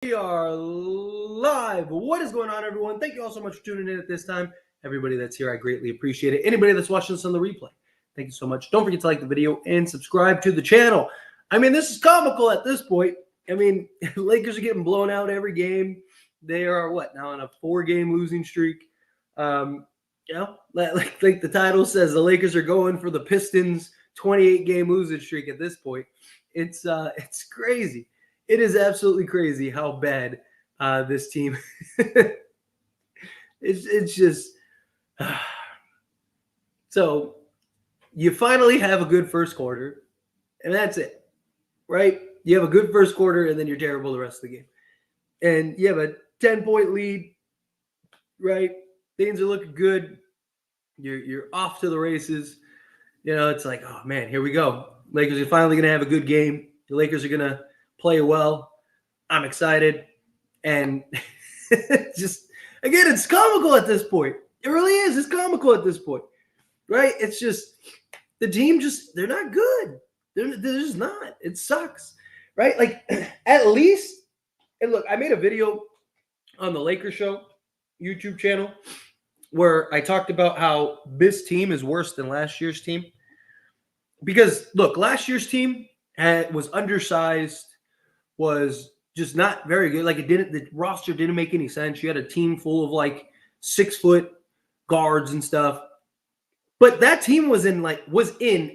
We are live. What is going on, everyone? Thank you all so much for tuning in at this time. Everybody that's here, I greatly appreciate it. Anybody that's watching this on the replay, thank you so much. Don't forget to like the video and subscribe to the channel. I mean, this is comical at this point. I mean, Lakers are getting blown out every game. They are now on a 4-game losing streak. Like the title says, the Lakers are going for the Pistons 28-game losing streak at this point. It's crazy. It is absolutely crazy how bad this team. it's just. So you finally have a good first quarter, and that's it, right? You have a good first quarter, and then you're terrible the rest of the game. And you have a 10-point lead, right? Things are looking good. You're off to the races. You know, it's like, oh man, here we go. Lakers are finally going to have a good game. The Lakers are going to play well. I'm excited. And just, again, it's comical at this point. It really is. It's comical at this point, right? It's just, the team they're not good. They're just not. It sucks, right? Like, at least, and look, I made a video on the Lakers Show YouTube channel where I talked about how this team is worse than last year's team. Because, look, last year's team was undersized, was just not very good. Like, the roster didn't make any sense. You had a team full of, like, 6-foot guards and stuff. But that team was in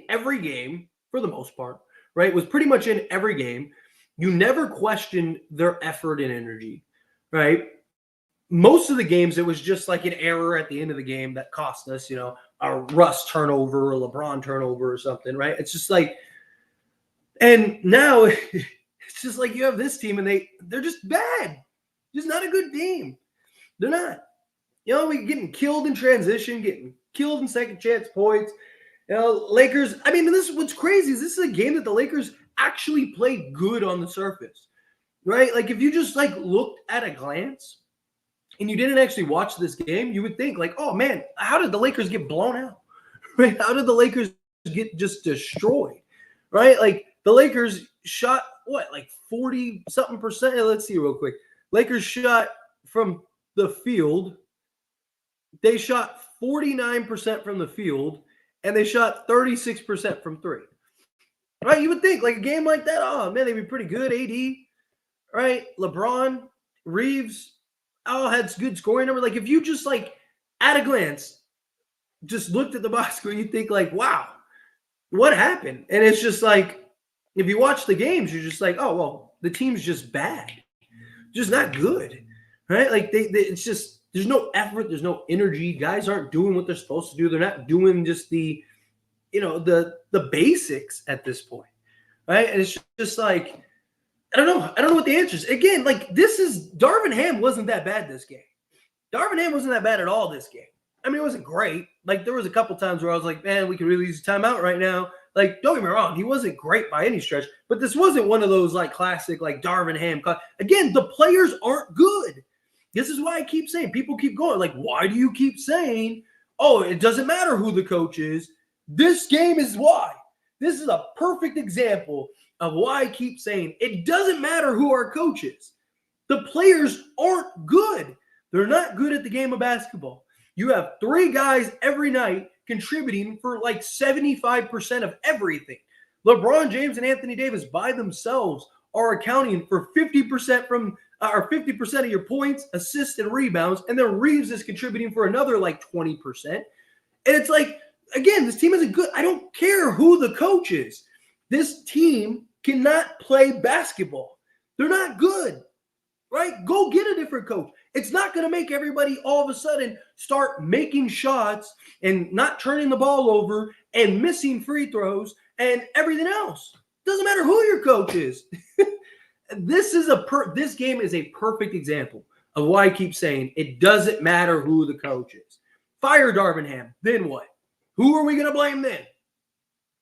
every game for the most part, right? Was pretty much in every game. You never questioned their effort and energy, right? Most of the games, it was just like an error at the end of the game that cost us, a Russ turnover or LeBron turnover or something, right? It's just like, and now it's just like you have this team and they're just bad. Just not a good team. They're not. We're getting killed in transition, getting killed in second chance points. Lakers, I mean, this is what's crazy is this is a game that the Lakers actually played good on the surface, right? Like if you just looked at a glance and you didn't actually watch this game, you would think oh man, how did the Lakers get blown out? Right? How did the Lakers get just destroyed? Right? Like the Lakers shot 40-something%. Let's see real quick. Lakers shot from the field. They shot 49% from the field, and they shot 36% from three. Right? You would think a game like that, oh man, they'd be pretty good. AD, right? LeBron, Reeves, all had good scoring number. If you just at a glance just looked at the box score, you think wow, what happened? And it's just if you watch the games, you're just oh well, the team's just bad, just not good, right? It's just there's no effort, there's no energy. Guys aren't doing what they're supposed to do. They're not doing just the basics at this point, right? And it's just I don't know what the answer is. Again, Darvin Ham wasn't that bad this game. Darvin Ham wasn't that bad at all this game. I mean, it wasn't great. There was a couple times where I was like, man, we could really use a timeout right now. Don't get me wrong, he wasn't great by any stretch, but this wasn't one of those classic Darvin Ham. Again, the players aren't good. This is why I keep saying, people keep going, why do you keep saying, oh, it doesn't matter who the coach is? This game is why. This is a perfect example of why I keep saying it doesn't matter who our coach is. The players aren't good. They're not good at the game of basketball. You have 3 guys every night contributing for 75% of everything. LeBron James and Anthony Davis by themselves are accounting for 50% or 50% of your points, assists, and rebounds, and then Reeves is contributing for another 20%. And it's again, this team isn't good. I don't care who the coach is. This team cannot play basketball. They're not good, right? Go get a different coach. It's not going to make everybody all of a sudden start making shots and not turning the ball over and missing free throws and everything else. Doesn't matter who your coach is. This game is a perfect example of why I keep saying it doesn't matter who the coach is. Fire Darvin Ham. Then what? Who are we going to blame then?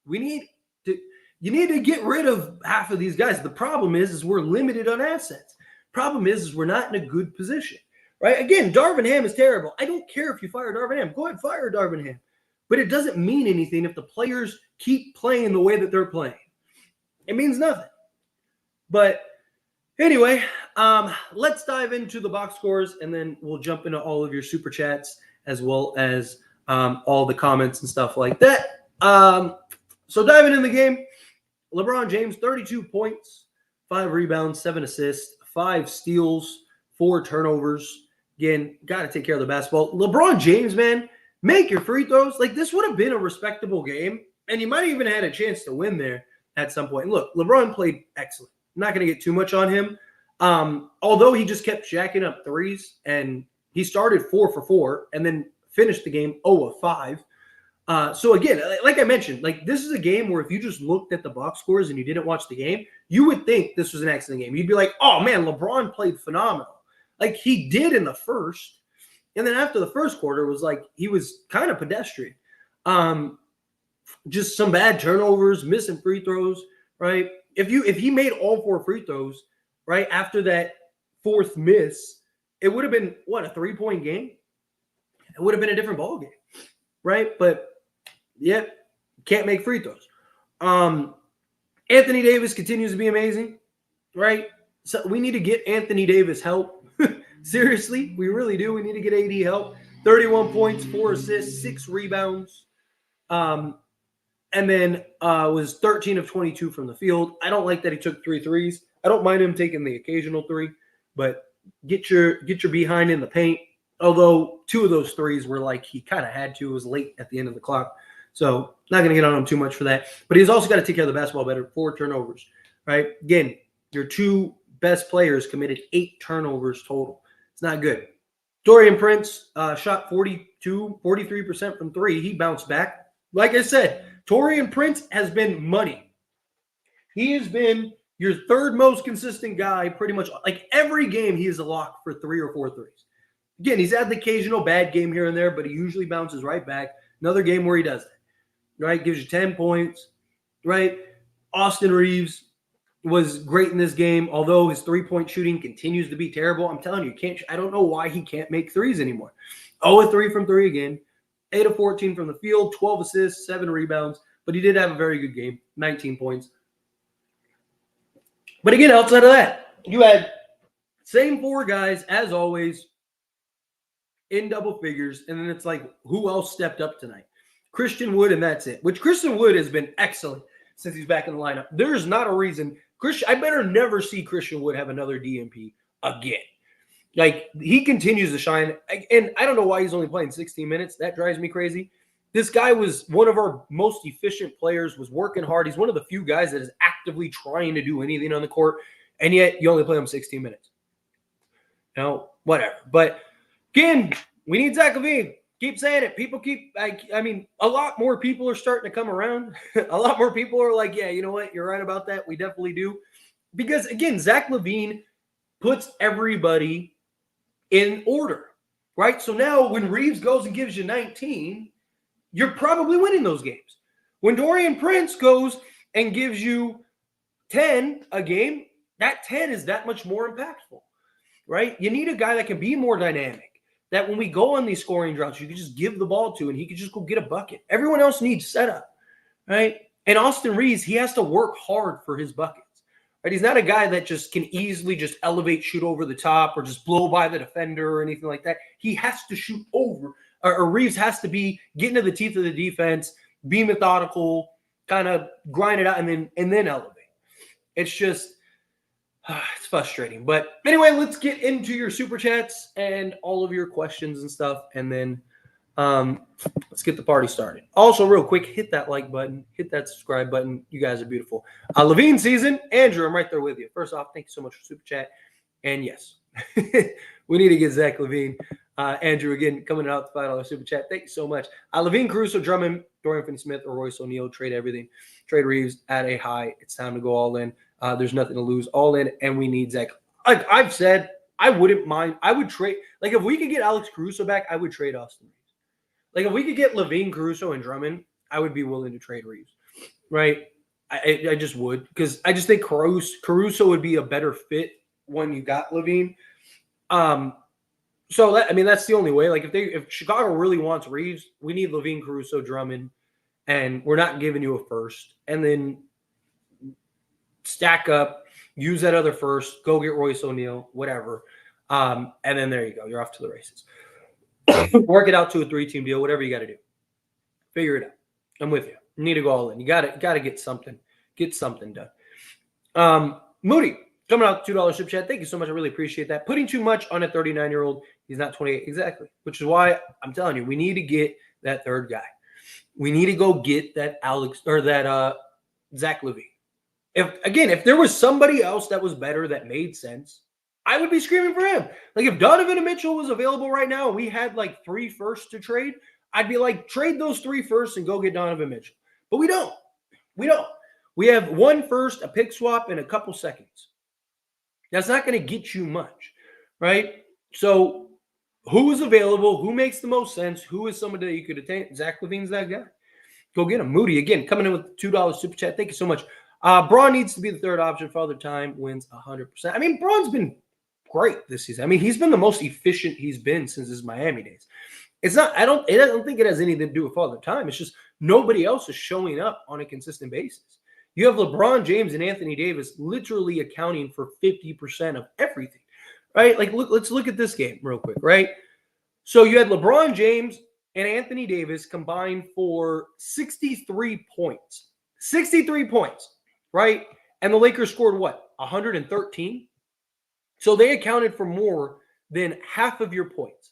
You need to get rid of half of these guys. The problem is we're limited on assets. Problem is we're not in a good position, right? Again, Darvin Ham is terrible. I don't care if you fire Darvin Ham. Go ahead and fire Darvin Ham. But it doesn't mean anything if the players keep playing the way that they're playing. It means nothing. But Anyway, let's dive into the box scores, and then we'll jump into all of your super chats as well as all the comments and stuff like that. So diving in the game, LeBron James, 32 points, 5 rebounds, 7 assists, 5 steals, 4 turnovers. Again, got to take care of the basketball. LeBron James, man, make your free throws. Like, this would have been a respectable game, and you might have even had a chance to win there at some point. And look, LeBron played excellent. I'm not going to get too much on him. Although he just kept jacking up threes, and he started 4 for 4 and then finished the game 0 of 5. So again, like I mentioned, like this is a game where if you just looked at the box scores and you didn't watch the game, you would think this was an excellent game. You'd be like, oh man, LeBron played phenomenal. Like he did in the first. And then after the first quarter was like, he was kind of pedestrian. Just some bad turnovers, missing free throws, right? If he made all 4 free throws, right, after that fourth miss, it would have been, what, a 3-point game? It would have been a different ball game, right? But yeah, can't make free throws. Anthony Davis continues to be amazing, right? So we need to get Anthony Davis help. Seriously, we really do. We need to get AD help. 31 points, 4 assists, 6 rebounds. And then was 13 of 22 from the field. I don't like that he took 3 threes. I don't mind him taking the occasional 3, but get your behind in the paint. Although 2 of those threes were like he kind of had to. It was late at the end of the clock. So not going to get on him too much for that. But he's also got to take care of the basketball better. 4 turnovers, right? Again, your 2 best players committed 8 turnovers total. It's not good. Dorian Prince shot 43% from 3. He bounced back. Like I said, Taurean Prince has been money. He has been your 3rd most consistent guy pretty much. Like every game, he is a lock for 3 or 4 threes. Again, he's had the occasional bad game here and there, but he usually bounces right back. Another game where he does that, right? Gives you 10 points, right? Austin Reeves was great in this game, although his 3-point shooting continues to be terrible. I'm telling you, I don't know why he can't make threes anymore. 0 of 3 from 3 again. 8 of 14 from the field, 12 assists, 7 rebounds. But he did have a very good game, 19 points. But again, outside of that, you had same 4 guys, as always, in double figures. And then it's like, who else stepped up tonight? Christian Wood, and that's it. Which Christian Wood has been excellent since he's back in the lineup. There's not a reason. I better never see Christian Wood have another DMP again. Like, he continues to shine. And I don't know why he's only playing 16 minutes. That drives me crazy. This guy was one of our most efficient players, was working hard. He's one of the few guys that is actively trying to do anything on the court, and yet you only play him 16 minutes. No, whatever. But, again, we need Zach LaVine. Keep saying it. People a lot more people are starting to come around. A lot more people are like, yeah, you know what? You're right about that. We definitely do. Because, again, Zach LaVine puts everybody in order, right? So now when Reeves goes and gives you 19, you're probably winning those games. When Dorian Prince goes and gives you 10 a game, that 10 is that much more impactful, right? You need a guy that can be more dynamic, that when we go on these scoring droughts, you can just give the ball to and he can just go get a bucket. Everyone else needs setup, right? And Austin Reeves, he has to work hard for his buckets. Right? He's not a guy that just can easily just elevate, shoot over the top, or just blow by the defender or anything like that. He has to shoot over, or Reeves has to be getting to the teeth of the defense, be methodical, kind of grind it out, and then elevate. It's just, it's frustrating. But anyway, let's get into your super chats and all of your questions and stuff, and then let's get the party started. Also, real quick, hit that like button, hit that subscribe button. You guys are beautiful. LaVine season, Andrew, I'm right there with you. First off, thank you so much for super chat. And yes, we need to get Zach LaVine. Andrew, again, coming out the $5 super chat. Thank you so much. LaVine, Caruso, Drummond, Dorian Finney-Smith, or Royce O'Neal, trade everything. Trade Reeves at a high. It's time to go all in. There's nothing to lose. All in, and we need Zach. Like I've said, I wouldn't mind. I would trade. Like if we could get Alex Caruso back, I would trade Austin Reeves. Like if we could get LaVine, Caruso, and Drummond, I would be willing to trade Reeves. Right? I just would, because I just think Caruso would be a better fit when you got LaVine. So that's the only way. Like if Chicago really wants Reeves, we need LaVine, Caruso, Drummond, and we're not giving you a first. And then stack up use that other first, go get Royce O'Neal, whatever. And then there you go. You're off to the races. Work it out to a 3-team deal, whatever you got to do. Figure it out. I'm with you. You need to go all in. You got to get something done. Moody, coming out $2 super chat. Thank you so much. I really appreciate that. Putting too much on a 39-year-old. He's not 28. Exactly. Which is why I'm telling you, we need to get that third guy. We need to go get that Zach LaVine. If there was somebody else that was better that made sense, I would be screaming for him. Like if Donovan Mitchell was available right now and we had like 3 firsts to trade, I'd be like, trade those 3 firsts and go get Donovan Mitchell. But we don't. We have 1 first, a pick swap, and a couple seconds. That's not going to get you much, right? So who is available? Who makes the most sense? Who is somebody that you could attain? Zach LaVine's that guy. Go get him. Moody, again, coming in with $2 super chat. Thank you so much. Braun needs to be the third option. Father Time wins 100%. I mean, Braun's been great this season. I mean, he's been the most efficient he's been since his Miami days. It's not, I don't think it has anything to do with Father Time. It's just nobody else is showing up on a consistent basis. You have LeBron James and Anthony Davis literally accounting for 50% of everything, right? Like, let's look at this game real quick, right? So you had LeBron James and Anthony Davis combined for 63 points. 63 points, right? And the Lakers scored what? 113? So they accounted for more than half of your points.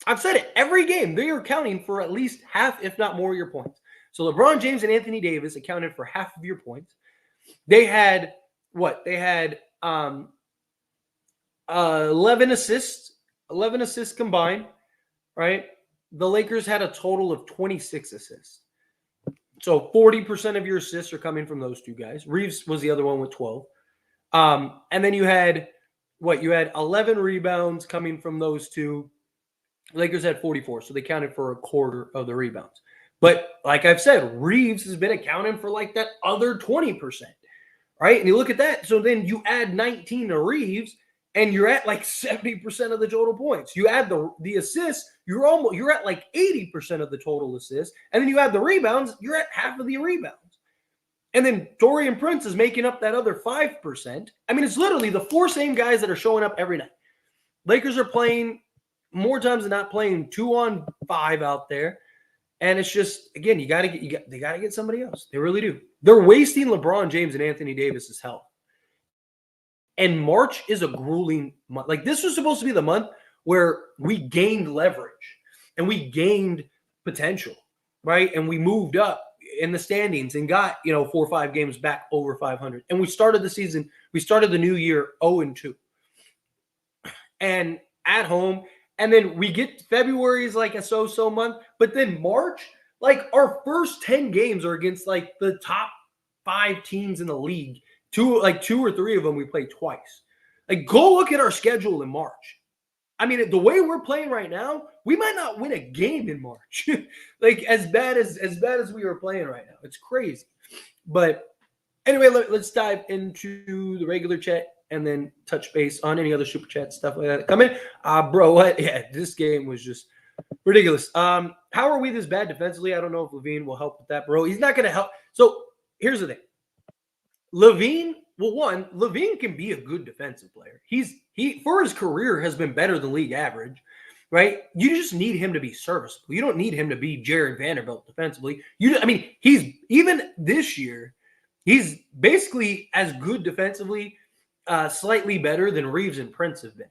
I've said it. Every game, they are accounting for at least half, if not more, of your points. So LeBron James and Anthony Davis accounted for half of your points. They had what? They had 11 assists combined, right? The Lakers had a total of 26 assists. So 40% of your assists are coming from those two guys. Reeves was the other one with 12. And then you had what? You had 11 rebounds coming from those two. Lakers had 44, so they counted for a quarter of the rebounds. But like I've said, Reeves has been accounting for like that other 20%, right? And you look at that. So then you add 19 to Reeves, and you're at like 70% of the total points. You add the assists, you're at like 80% of the total assists, and then you add the rebounds, you're at half of the rebounds. And then Taurean Prince is making up that other 5%. I mean, it's literally the 4 same guys that are showing up every night. Lakers are playing more times than not, playing 2-on-5 out there. And it's just, again, they got to get somebody else. They really do. They're wasting LeBron James and Anthony Davis's health. And March is a grueling month. Like, this was supposed to be the month where we gained leverage and we gained potential, right? And we moved up in the standings and got, 4 or 5 games back over 500. And we started the new year 0-2. And at home. And then we get February is like a so-so month. But then March, like our first 10 games are against like the top 5 teams in the league. 2 or 3 of them we play twice. Like, go look at our schedule in March. I mean, the way we're playing right now, we might not win a game in March. Like, as bad as we are playing right now. It's crazy. But anyway, let's dive into the regular chat and then touch base on any other super chat stuff like that. Come in. Bro, what? Yeah, this game was just ridiculous. How are we this bad defensively? I don't know if LaVine will help with that, bro. He's not going to help. So here's the thing. LaVine can be a good defensive player. He for his career has been better than league average, right? You just need him to be serviceable. You don't need him to be Jared Vanderbilt defensively. He's even this year, he's basically as good defensively, slightly better than Reeves and Prince have been.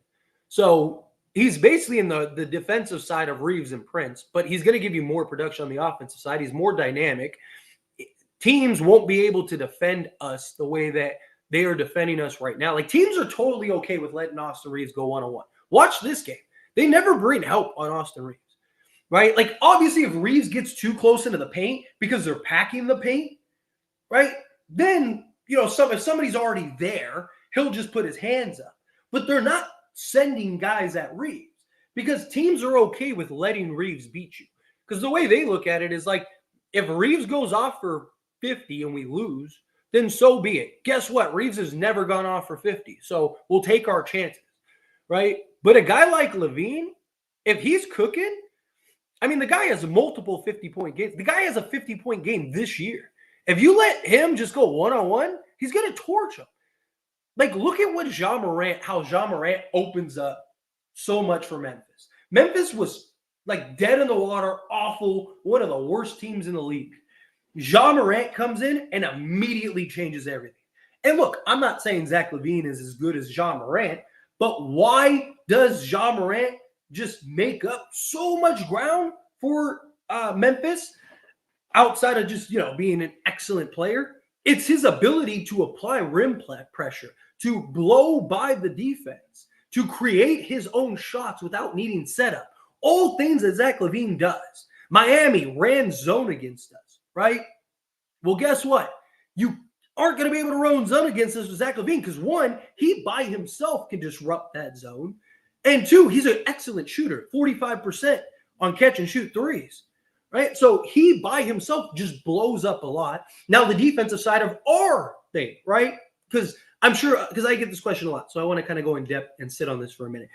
So he's basically in the defensive side of Reeves and Prince, but he's going to give you more production on the offensive side. He's more dynamic. Teams won't be able to defend us the way that they are defending us right now. Like, teams are totally okay with letting Austin Reeves go one-on-one. Watch this game. They never bring help on Austin Reeves, right? Like, obviously, if Reeves gets too close into the paint because they're packing the paint, right, then, if somebody's already there, he'll just put his hands up. But they're not sending guys at Reeves because teams are okay with letting Reeves beat you. Because the way they look at it is like, if Reeves goes off for 50 and we lose, then so be it. Guess what? Reeves has never gone off for 50. So we'll take our chances, right? But a guy like LaVine, if he's cooking, the guy has multiple 50-point games. The guy has a 50-point game this year. If you let him just go one-on-one, he's going to torch him. Like, look at what how Ja Morant opens up so much for Memphis. Memphis was like dead in the water, awful, one of the worst teams in the league. Ja Morant comes in and immediately changes everything. And look, I'm not saying Zach LaVine is as good as Ja Morant, but why does Ja Morant just make up so much ground for Memphis outside of just, being an excellent player? It's his ability to apply rim pressure, to blow by the defense, to create his own shots without needing setup. All things that Zach LaVine does. Miami ran zone against us, right? Well, guess what? You aren't going to be able to run zone against us with Zach LaVine because, one, he by himself can disrupt that zone. And two, he's an excellent shooter, 45% on catch and shoot threes, right? So he by himself just blows up a lot. Now, the defensive side of our thing, right? Because I'm sure, because I get this question a lot. So I want to kind of go in depth and sit on this for a minute,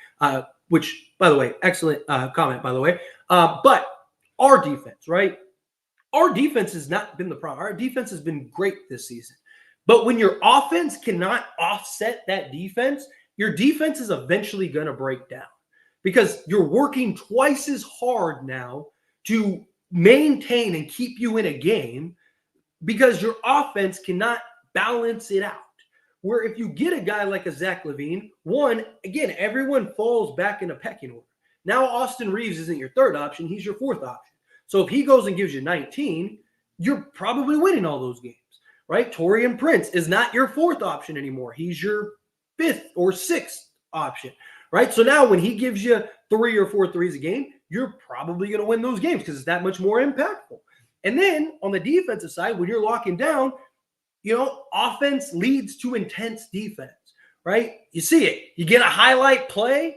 which, by the way, excellent comment, by the way. But our defense, right? Our defense has not been the problem. Our defense has been great this season. But when your offense cannot offset that defense, your defense is eventually going to break down because you're working twice as hard now to maintain and keep you in a game because your offense cannot balance it out. Where if you get a guy like a Zach LaVine, one, again, everyone falls back in a pecking order. Now Austin Reeves isn't your third option, he's your fourth option. So if he goes and gives you 19, you're probably winning all those games, right? Taurean Prince is not your fourth option anymore. He's your fifth or sixth option, right? So now when he gives you 3 or 4 threes a game, you're probably going to win those games because it's that much more impactful. And then on the defensive side, when you're locking down, offense leads to intense defense, right? You see it. You get a highlight play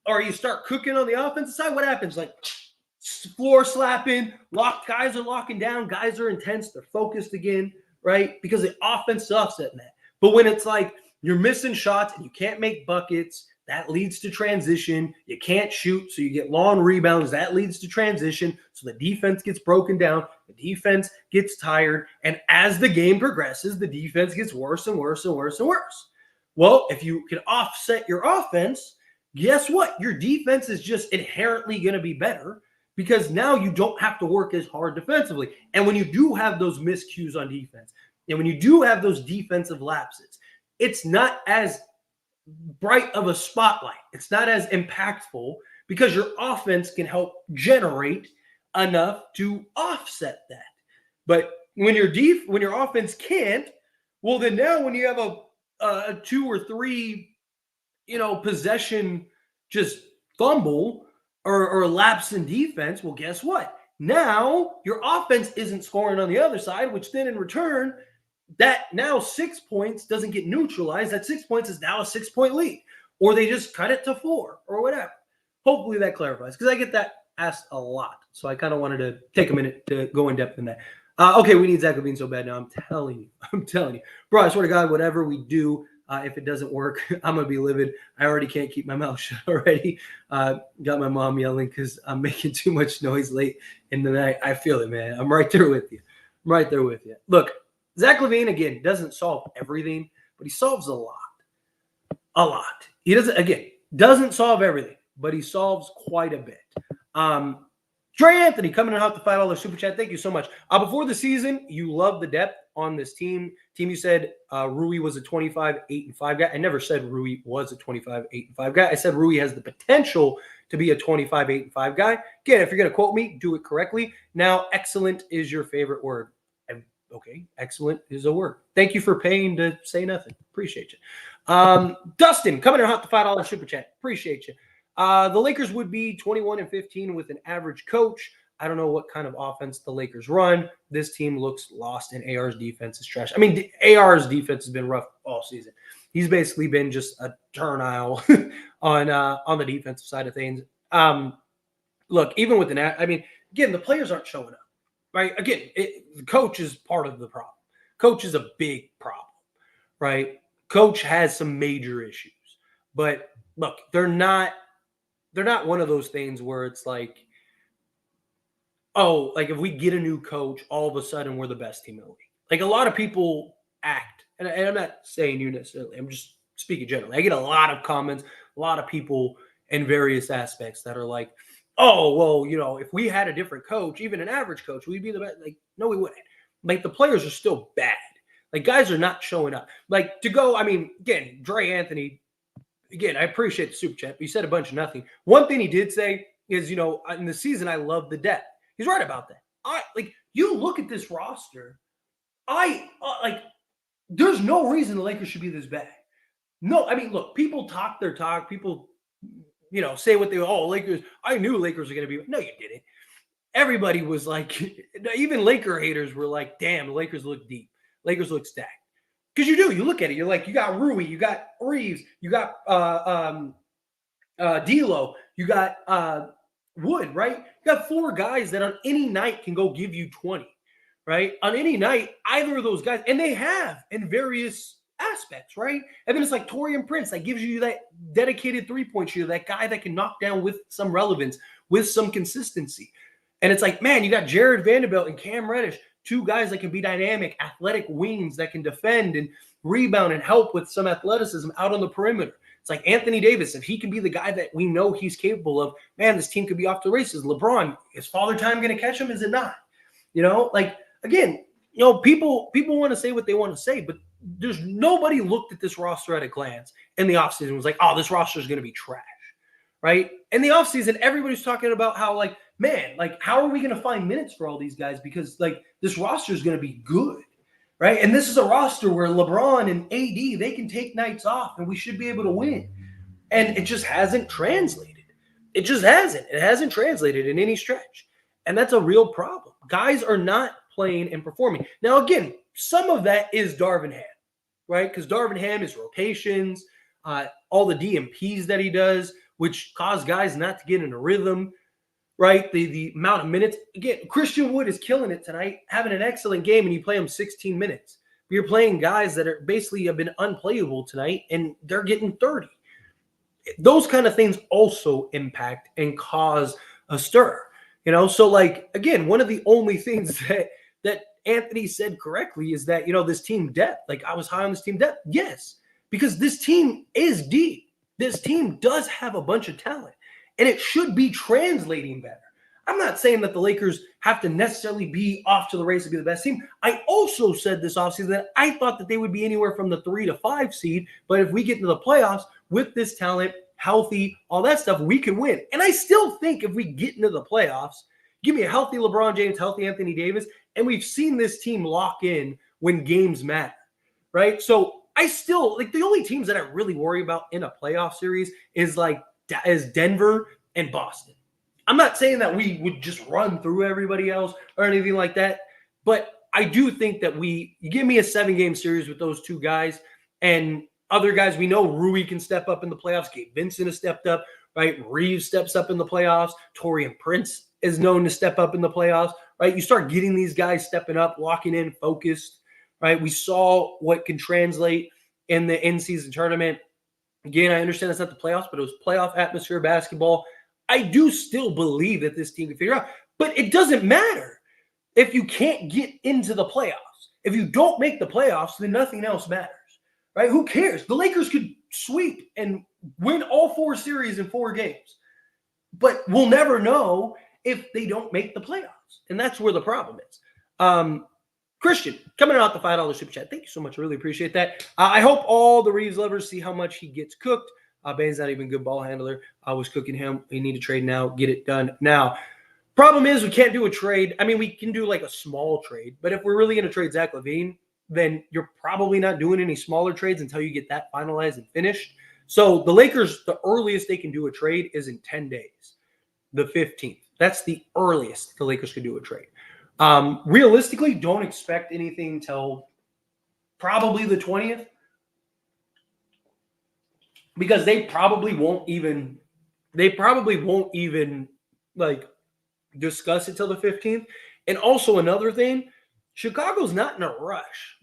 or you start cooking on the offensive side. What happens? Like floor slapping, guys are locking down, guys are intense, they're focused again, right? Because the offense sucks at that. But when it's like you're missing shots and you can't make buckets, that leads to transition. You can't shoot, so you get long rebounds. That leads to transition. So the defense gets broken down. The defense gets tired. And as the game progresses, the defense gets worse and worse and worse and worse. Well, if you can offset your offense, guess what? Your defense is just inherently going to be better because now you don't have to work as hard defensively. And when you do have those miscues on defense, and when you do have those defensive lapses, it's not as bright of a spotlight. It's not as impactful because your offense can help generate enough to offset that. But when your offense can't, well, then now when you have a 2 or 3, possession just fumble or lapse in defense, well, guess what? Now your offense isn't scoring on the other side, which then in return, that now 6 points doesn't get neutralized. That 6 points is now a 6-point lead, or they just cut it to 4 or whatever. Hopefully that clarifies because I get that asked a lot. So I kind of wanted to take a minute to go in depth in that. Okay, we need Zach LaVine so bad now. I'm telling you, bro, I swear to God, whatever we do, if it doesn't work, I'm going to be livid. I already can't keep my mouth shut already. Got my mom yelling because I'm making too much noise late in the night. I feel it, man. I'm right there with you. Look, Zach LaVine, again, doesn't solve everything, but he solves a lot. A lot. He doesn't solve everything, but he solves quite a bit. Trey Anthony coming in hot to fight all the super chat. Thank you so much. Before the season, you love the depth on this team. You said Rui was a 25-8-5 guy. I never said Rui was a 25-8-5 guy. I said Rui has the potential to be a 25-8-5 guy. Again, if you're going to quote me, do it correctly. Now, excellent is your favorite word. Okay, excellent is a word. Thank you for paying to say nothing. Appreciate you. Dustin, coming in hot to $5 super chat. Appreciate you. The Lakers would be 21-15 with an average coach. I don't know what kind of offense the Lakers run. This team looks lost, and AR's defense is trash. I mean, AR's defense has been rough all season. He's basically been just a turnout on the defensive side of things. Look, even with again, the players aren't showing up. Right. Again, the coach is part of the problem. Coach is a big problem, right? Coach has some major issues, but look, they're not one of those things where it's like, oh, like if we get a new coach, all of a sudden we're the best team in the league. Like a lot of people act, and I'm not saying you necessarily, I'm just speaking generally. I get a lot of comments, a lot of people in various aspects that are like, oh, well, if we had a different coach, even an average coach, we'd be the best. Like, no, we wouldn't. Like, the players are still bad. Like, guys are not showing up. Like, to go, I mean, again, Dre Anthony, again, I appreciate the super chat, but he said a bunch of nothing. One thing he did say is, in the season, I love the depth. He's right about that. You look at this roster, there's no reason the Lakers should be this bad. No, I mean, look, people talk their talk. People, say what Lakers. I knew Lakers were going to be. No, you didn't. Everybody was like, even Laker haters were like, damn, the Lakers look deep. Lakers look stacked. Because you do. You look at it. You're like, you got Rui, you got Reeves, you got D'Lo, you got Wood, right? You got 4 guys that on any night can go give you 20, right? On any night, either of those guys, and they have in various aspects, right? And then it's like Taurean Prince that gives you that dedicated 3-point shooter, that guy that can knock down with some relevance, with some consistency. And it's like, man, you got Jared Vanderbilt and Cam Reddish, 2 guys that can be dynamic, athletic wings that can defend and rebound and help with some athleticism out on the perimeter. It's like Anthony Davis, if he can be the guy that we know he's capable of, man, this team could be off the races. LeBron, is Father Time going to catch him? Is it not? Again, people want to say what they want to say, but there's nobody looked at this roster at a glance in the offseason and was like, oh, this roster is going to be trash, right? In the offseason, everybody's talking about how, man, how are we going to find minutes for all these guys? Because, this roster is going to be good, right? And this is a roster where LeBron and AD, they can take nights off, and we should be able to win. And it just hasn't translated. It just hasn't. It hasn't translated in any stretch. And that's a real problem. Guys are not playing and performing. Now, again, some of that is Darvin Ham, right? Because Darvin Ham is rotations, all the DMPs that he does, which cause guys not to get in a rhythm, right? The amount of minutes. Again, Christian Wood is killing it tonight, having an excellent game, and you play him 16 minutes. But you're playing guys that are basically have been unplayable tonight, and they're getting 30. Those kind of things also impact and cause a stir. So again, one of the only things that Anthony said correctly is that, this team depth, I was high on this team depth. Yes, because this team is deep. This team does have a bunch of talent, and it should be translating better. I'm not saying that the Lakers have to necessarily be off to the race to be the best team. I also said this offseason that I thought that they would be anywhere from the 3 to 5 seed, but if we get into the playoffs with this talent, healthy, all that stuff, we can win. And I still think if we get into the playoffs, give me a healthy LeBron James, healthy Anthony Davis, and we've seen this team lock in when games matter, right? So I still, the only teams that I really worry about in a playoff series is Denver and Boston. I'm not saying that we would just run through everybody else or anything like that, but I do think that you give me a 7-game series with those 2 guys, and other guys, we know Rui can step up in the playoffs. Gabe Vincent has stepped up, right? Reeves steps up in the playoffs. Taurean Prince is known to step up in the playoffs, right? You start getting these guys stepping up, locking in, focused, right? We saw what can translate in the in-season tournament. Again, I understand it's not the playoffs, but it was playoff atmosphere basketball. I do still believe that this team can figure out, but it doesn't matter if you can't get into the playoffs. If you don't make the playoffs, then nothing else matters. Right? Who cares? The Lakers could sweep and win all 4 series in 4 games. But we'll never know if they don't make the playoffs. And that's where the problem is. Christian, coming out the $5 super chat. Thank you so much. I really appreciate that. I hope all the Reeves lovers see how much he gets cooked. Bane's not even a good ball handler. I was cooking him. We need to trade now. Get it done now. Problem is we can't do a trade. I mean, we can do a small trade. But if we're really going to trade Zach LaVine, then you're probably not doing any smaller trades until you get that finalized and finished. So the Lakers, the earliest they can do a trade is in 10 days, the 15th. That's the earliest the Lakers could do a trade. Realistically, don't expect anything till probably the 20th, because they probably won't even discuss it till the 15th. And also another thing, Chicago's not in a rush.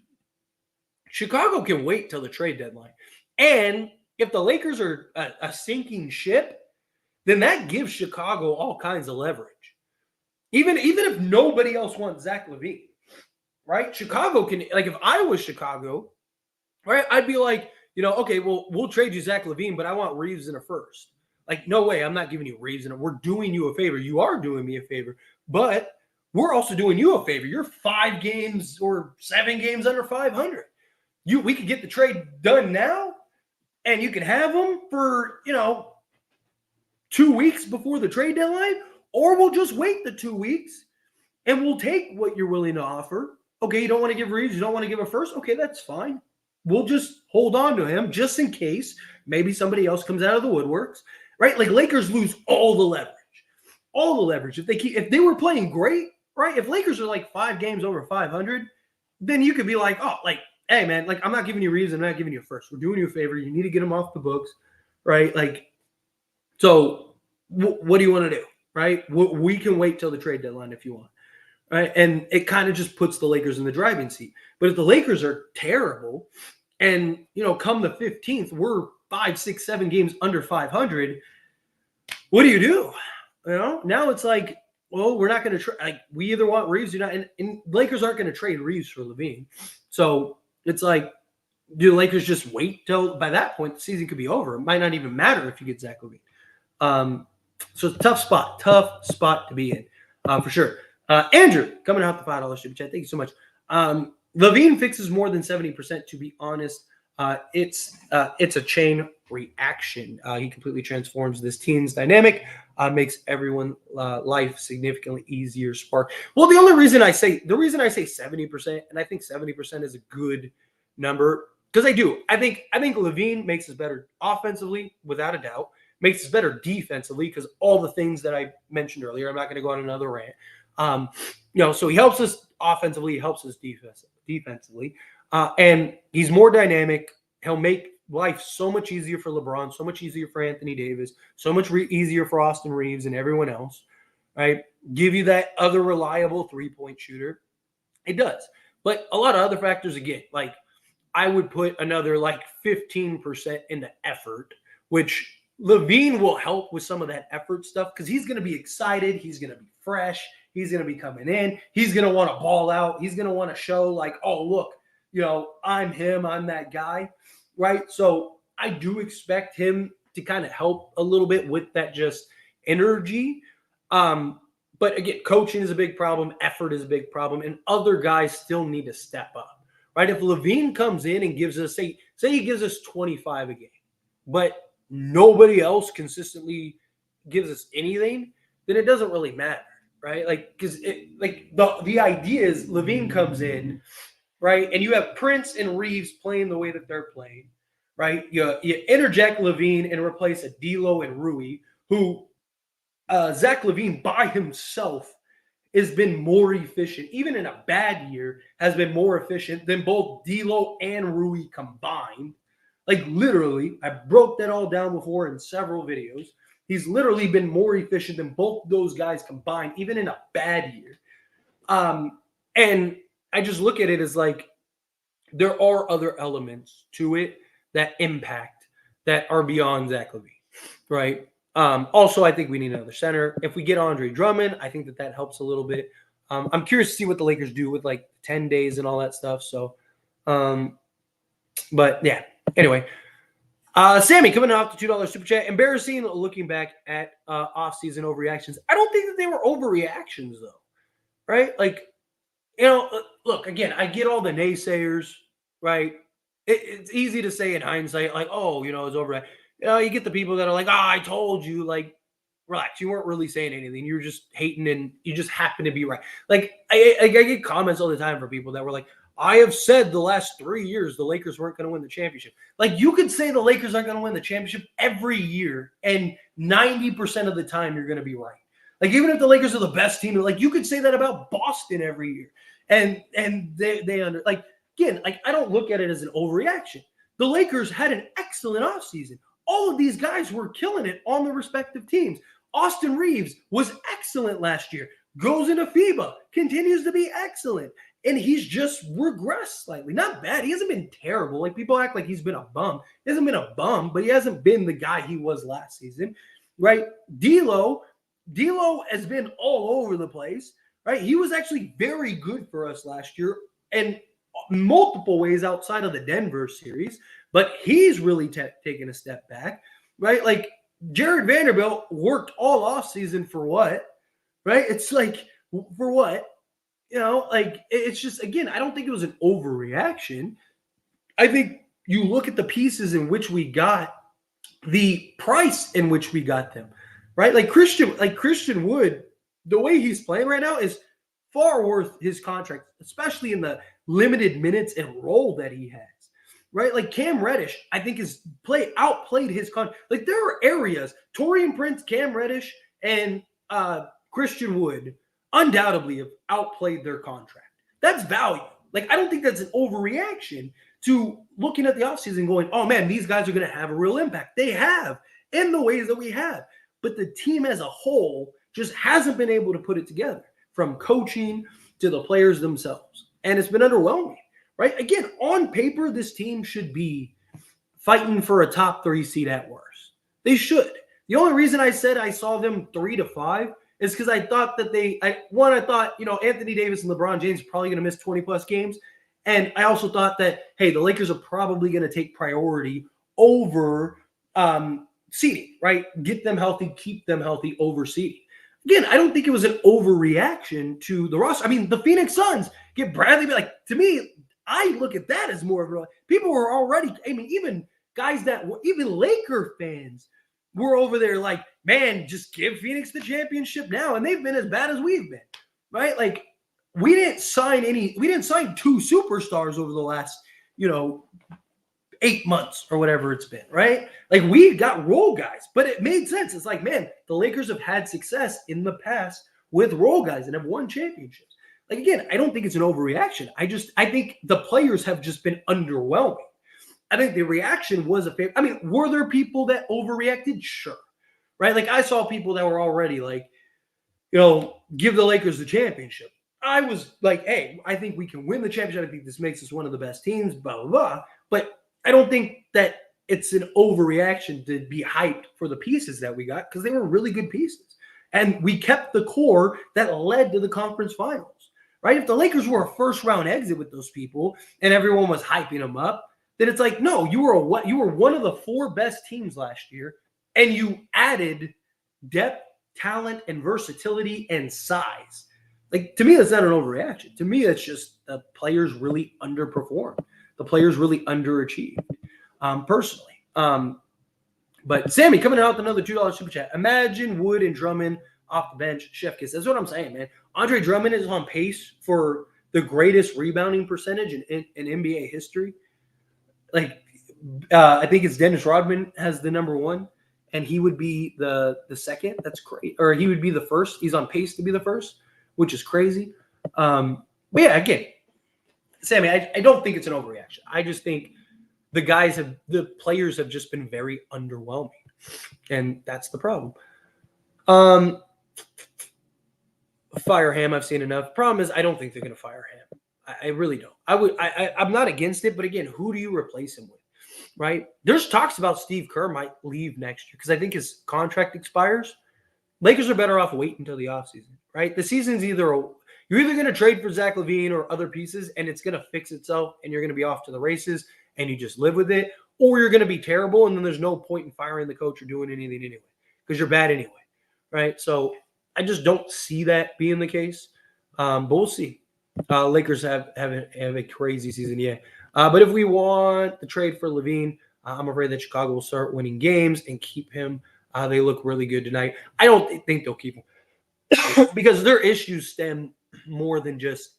Chicago can wait till the trade deadline. And if the Lakers are a sinking ship, then that gives Chicago all kinds of leverage. Even if nobody else wants Zach LaVine, right? Chicago can, if I was Chicago, right, I'd be like, okay, well, we'll trade you Zach LaVine, but I want Reeves in a first. Like, no way, I'm not giving you Reeves in it. We're doing you a favor. You are doing me a favor, but we're also doing you a favor. You're 5 games or 7 games under 500. We could get the trade done now, and you can have them for 2 weeks before the trade deadline, or we'll just wait the 2 weeks and we'll take what you're willing to offer. Okay, you don't want to give Reeves, you don't want to give a first. Okay, that's fine. We'll just hold on to him just in case maybe somebody else comes out of the woodworks, right? Like Lakers lose all the leverage. If they were playing great, right? If Lakers are like 5 games over 500, then you could be like, oh, like, hey man, like I'm not giving you Reeves, I'm not giving you a first. We're doing you a favor. You need to get him off the books, right? Like, so what do you want to do, right? We can wait till the trade deadline if you want. Right. And it kind of just puts the Lakers in the driving seat. But if the Lakers are terrible and, come the 15th, we're 5, 6, 7 games under 500, what do? Now it's like, well, we're not going to trade. Like, we either want Reeves or not. And Lakers aren't going to trade Reeves for LaVine. So it's like, do the Lakers just wait till by that point the season could be over? It might not even matter if you get Zach LaVine. So it's a tough spot to be in for sure. Andrew, coming out the $5 super chat. Thank you so much. LaVine fixes more than 70%. To be honest, it's a chain reaction. He completely transforms this team's dynamic, makes everyone's life significantly easier. Spark. Well, the reason I say 70%, and I think 70% is a good number because I think LaVine makes us better offensively, without a doubt. Makes us better defensively because all the things that I mentioned earlier. I'm not going to go on another rant. So he helps us offensively, he helps us defensively, and he's more dynamic. He'll make life so much easier for LeBron, so much easier for Anthony Davis, so much easier for Austin Reeves and everyone else, right? Give you that other reliable 3-point shooter. It does. But a lot of other factors, again, like I would put another like 15% in the effort, which LaVine will help with some of that effort stuff because he's going to be excited. He's going to be fresh. He's going to be coming in. He's going to want to ball out. He's going to want to show like, oh, look, I'm him. I'm that guy, right? So I do expect him to kind of help a little bit with that just energy. But again, coaching is a big problem. Effort is a big problem. And other guys still need to step up, right? If LaVine comes in and gives us, say he gives us 25 a game, but nobody else consistently gives us anything, then it doesn't really matter, right? Like, because the idea is LaVine comes in, right, and you have Prince and Reeves playing the way that they're playing, right? You interject LaVine and replace a D'Lo and Rui, who Zach LaVine by himself has been more efficient, even in a bad year, has been more efficient than both D'Lo and Rui combined. Like literally, I broke that all down before in several videos. He's literally been more efficient than both those guys combined, even in a bad year. And I just look at it as like there are other elements to it that impact that are beyond Zach LaVine, right? Also, I think we need another center. If we get Andre Drummond, I think that helps a little bit. I'm curious to see what the Lakers do with like 10 days and all that stuff. So, but yeah. Anyway, Sammy coming off the $2 super chat. Embarrassing looking back at off-season overreactions. I don't think that they were overreactions though, right? Like, look, again, I get all the naysayers, right? It's easy to say in hindsight, like, oh, it's overreaction. You get the people that are like, I told you, like, relax. You weren't really saying anything. You were just hating and you just happen to be right. Like, I get comments all the time from people that were like, I have said the last 3 years the Lakers weren't going to win the championship. Like, you could say the Lakers aren't going to win the championship every year, and 90% of the time you're going to be right. Like, even if the Lakers are the best team, like, you could say that about Boston every year. And they under, like, again, like, I don't look at it as an overreaction. The Lakers had an excellent offseason. All of these guys were killing it on the respective teams. Austin Reeves was excellent last year. Goes into FIBA, continues to be excellent. And he's just regressed slightly. Not bad. He hasn't been terrible. Like, people act like he's been a bum. He hasn't been a bum, but he hasn't been the guy he was last season, right? D'Lo has been all over the place, right? He was actually very good for us last year and multiple ways outside of the Denver series, but he's really taken a step back, right? Like Jared Vanderbilt worked all offseason for what, right? It's like, for what? Like it's just, again, I don't think it was an overreaction. I think you look at the pieces in which we got, the price in which we got them, right? Like Christian Wood, the way he's playing right now is far worth his contract, especially in the limited minutes and role that he has, right? Like Cam Reddish, I think outplayed his contract. Like there are areas, Torian Prince, Cam Reddish, and Christian Wood undoubtedly have outplayed their contract. That's value. Like I don't think that's an overreaction to looking at the offseason going, oh man, these guys are going to have a real impact. They have in the ways that we have. But the team as a whole just hasn't been able to put it together, from coaching to the players themselves. And it's been underwhelming, right? Again, on paper, this team should be fighting for a top 3 seed at worst. They should. The only reason I said I saw them 3 to 5 is because I thought that I thought, Anthony Davis and LeBron James are probably going to miss 20 plus games. And I also thought that, hey, the Lakers are probably going to take priority over seeding, right? Get them healthy, keep them healthy over seeding. Again, I don't think it was an overreaction to the roster. I mean, the Phoenix Suns get Bradley. Like, to me, I look at that as more of a, people were already, I mean, even guys that were, even Laker fans were over there like, man, just give Phoenix the championship now. And they've been as bad as we've been, right? Like, we didn't sign 2 superstars over the last, 8 months or whatever it's been, right? Like we got role guys, but it made sense. It's like, man, the Lakers have had success in the past with role guys and have won championships. Like, again, I don't think it's an overreaction. I think the players have just been underwhelming. I think the reaction was a favor. I mean, were there people that overreacted? Sure. Right? Like I saw people that were already like, give the Lakers the championship. I was like, hey, I think we can win the championship. I think this makes us one of the best teams, blah, blah, blah. But I don't think that it's an overreaction to be hyped for the pieces that we got, because they were really good pieces. And we kept the core that led to the conference finals, right? If the Lakers were a first-round exit with those people and everyone was hyping them up, then it's like, no, you were one of the 4 best teams last year, and you added depth, talent, and versatility and size. Like, to me, that's not an overreaction. To me, that's just the players really underperformed. The players really underachieved, personally. But Sammy coming out with another $2 super chat. Imagine Wood and Drummond off the bench. Chef kiss. That's what I'm saying, man. Andre Drummond is on pace for the greatest rebounding percentage in NBA history. Like, I think it's Dennis Rodman has the number 1, and he would be the second. That's great. Or he would be the first. He's on pace to be the first, which is crazy. But yeah, again, Sammy, I don't think it's an overreaction. I just think the players have just been very underwhelming, and that's the problem. Fire Ham, I've seen enough. Problem is, I don't think they're going to fire Ham. I really don't. I'm not against it, but again, who do you replace him with, right? There's talks about Steve Kerr might leave next year because I think his contract expires. Lakers are better off waiting until the offseason, right? The season's you're either going to trade for Zach LaVine or other pieces, and it's going to fix itself, and you're going to be off to the races, and you just live with it, or you're going to be terrible, and then there's no point in firing the coach or doing anything anyway because you're bad anyway, right? So I just don't see that being the case, but we'll see. Lakers have a crazy season, yeah. But if we want the trade for LaVine, I'm afraid that Chicago will start winning games and keep him. They look really good tonight. I don't think they'll keep him because their issues stem more than just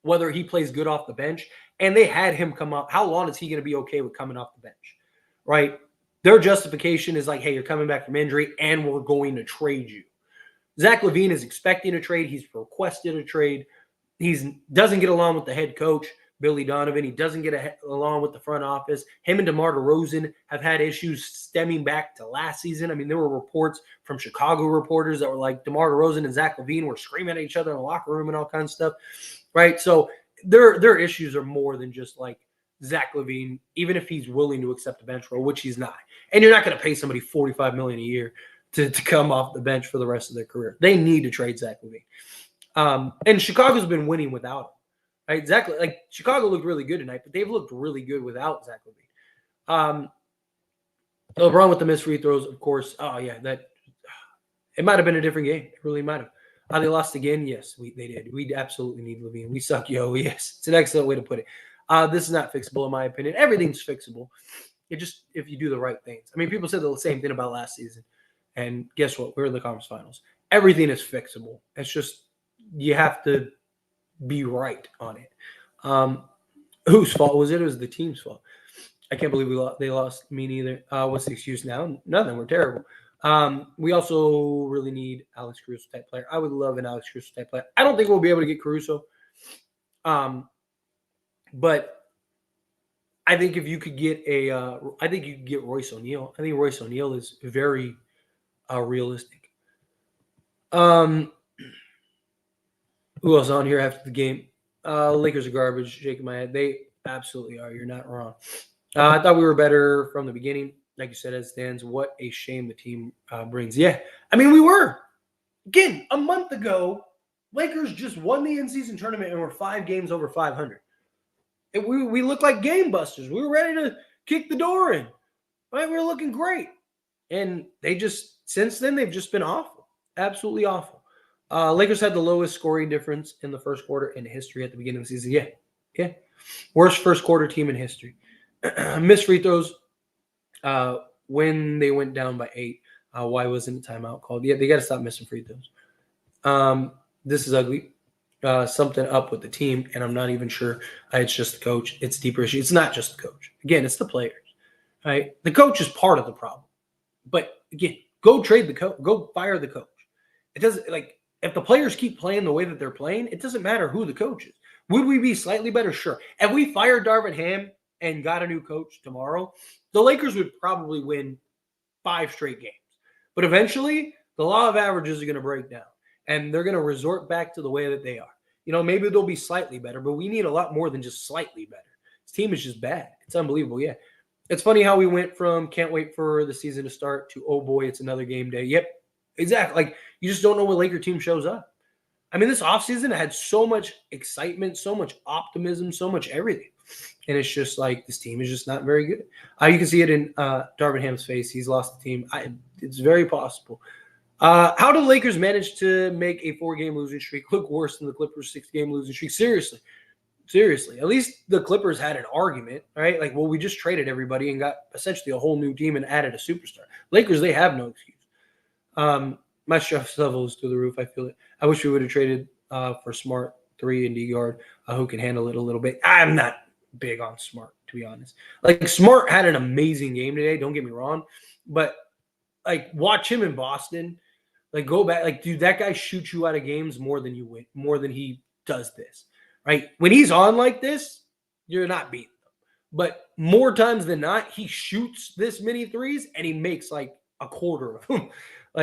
whether he plays good off the bench. And they had him come up. How long is he going to be okay with coming off the bench, right? Their justification is like, hey, you're coming back from injury and we're going to trade you. Zach LaVine is expecting a trade. He's requested a trade. He doesn't get along with the head coach, Billy Donovan. He doesn't get along with the front office. Him and DeMar DeRozan have had issues stemming back to last season. I mean, there were reports from Chicago reporters that were like DeMar DeRozan and Zach LaVine were screaming at each other in the locker room and all kinds of stuff, right? So their issues are more than just like Zach LaVine, even if he's willing to accept a bench role, which he's not. And you're not going to pay somebody $45 million a year to come off the bench for the rest of their career. They need to trade Zach LaVine. And Chicago's been winning without him. Right? Chicago looked really good tonight, but they've looked really good without Zach LaVine. LeBron with the missed free throws, of course. Oh yeah, it might have been a different game. It really might have. They lost again. Yes, they did. We absolutely need Levine. We suck, yo. Yes, it's an excellent way to put it. This is not fixable in my opinion. Everything's fixable. It just if you do the right things. I mean, people said the same thing about last season, and guess what? We're in the conference finals. Everything is fixable. It's just you have to be right on it. Whose fault was it? It was the team's fault. I can't believe they lost. Me neither. What's the excuse now? Nothing. We're terrible. We also really need Alex Caruso type player. I would love an Alex Caruso type player. I don't think we'll be able to get Caruso. But I think if you could get I think you could get Royce O'Neal. I think Royce O'Neal is very realistic. Who else on here after the game? Lakers are garbage. Shaking my head. They absolutely are. You're not wrong. I thought we were better from the beginning. Like you said, as stands, what a shame the team brings. Yeah, I mean, we were. Again, a month ago, Lakers just won the in-season tournament and were 5 games over 500. We looked like game busters. We were ready to kick the door in. Right? We were looking great. And since then, they've just been awful. Absolutely awful. Lakers had the lowest scoring difference in the first quarter in history at the beginning of the season. Yeah. Worst first quarter team in history. Missed free throws when they went down by 8. Why wasn't a timeout called? Yeah, they got to stop missing free throws. This is ugly. Something up with the team, and I'm not even sure it's just the coach. It's a deeper issue. It's not just the coach. Again, it's the players. Right? The coach is part of the problem. But again, go trade the coach. Go fire the coach. It doesn't if the players keep playing the way that they're playing, it doesn't matter who the coach is. Would we be slightly better? Sure. If we fired Darvin Ham and got a new coach tomorrow, the Lakers would probably win 5 straight games. But eventually, the law of averages are going to break down, and they're going to resort back to the way that they are. Maybe they'll be slightly better, but we need a lot more than just slightly better. This team is just bad. It's unbelievable, yeah. It's funny how we went from can't wait for the season to start to, oh boy, it's another game day. Yep, exactly. You just don't know what Laker team shows up. I mean, this offseason had so much excitement, so much optimism, so much everything. And it's just this team is just not very good. You can see it in Darvin Ham's face. He's lost the team. It's very possible. How do the Lakers manage to make a 4-game losing streak look worse than the Clippers' 6-game losing streak? Seriously. At least the Clippers had an argument, right? We just traded everybody and got essentially a whole new team and added a superstar. Lakers, they have no excuse. My stress level is through the roof. I feel it. I wish we would have traded for Smart 3 and D-Guard who can handle it a little bit. I'm not big on Smart, to be honest. Smart had an amazing game today. Don't get me wrong. But, watch him in Boston. Go back. Dude, that guy shoots you out of games more than you win, more than he does this. Right? When he's on like this, you're not beating him. But more times than not, he shoots this many threes, and he makes, a quarter of them.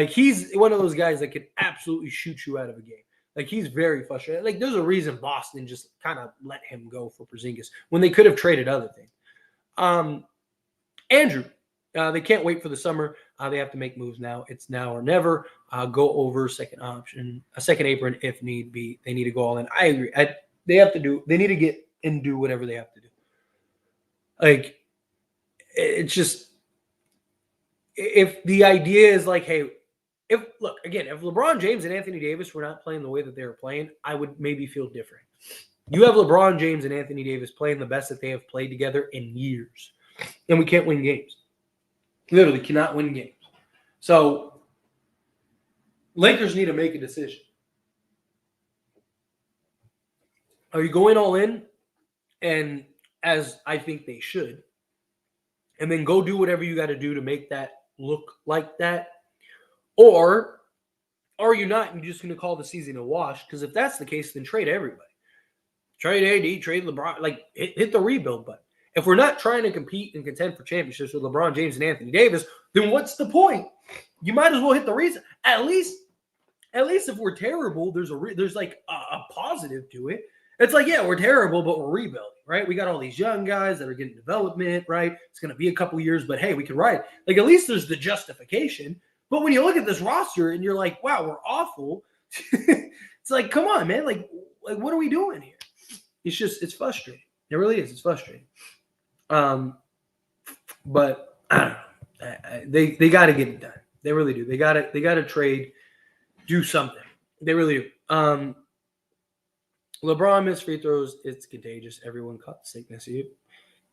He's one of those guys that can absolutely shoot you out of a game. He's very frustrated. There's a reason Boston just kind of let him go for Porzingis when they could have traded other things. Andrew, they can't wait for the summer. They have to make moves now. It's now or never. Go over second option, a second apron if need be. They need to go all in. I agree. They need to get and do whatever they have to do. It's just, if the idea is hey, if LeBron James and Anthony Davis were not playing the way that they were playing, I would maybe feel different. You have LeBron James and Anthony Davis playing the best that they have played together in years, and we can't win games. Literally cannot win games. So Lakers need to make a decision. Are you going all in? And as I think they should, and then go do whatever you got to do to make that look like that? Or are you not, and you're just going to call the season a wash? Because if that's the case, then trade everybody. Trade AD, trade LeBron, hit the rebuild button. If we're not trying to compete and contend for championships with LeBron James and Anthony Davis, then what's the point? You might as well hit the reason. At least if we're terrible, there's a positive to it. It's we're terrible, but we're rebuilding, right? We got all these young guys that are getting development, right? It's going to be a couple years, but hey, we can ride it. At least there's the justification. But when you look at this roster and you're wow, we're awful. It's come on, man. What are we doing here? It's frustrating. It really is. It's frustrating. But I don't know. They got to get it done. They really do. They got to trade, do something. They really do. LeBron missed free throws. It's contagious. Everyone caught the sickness. You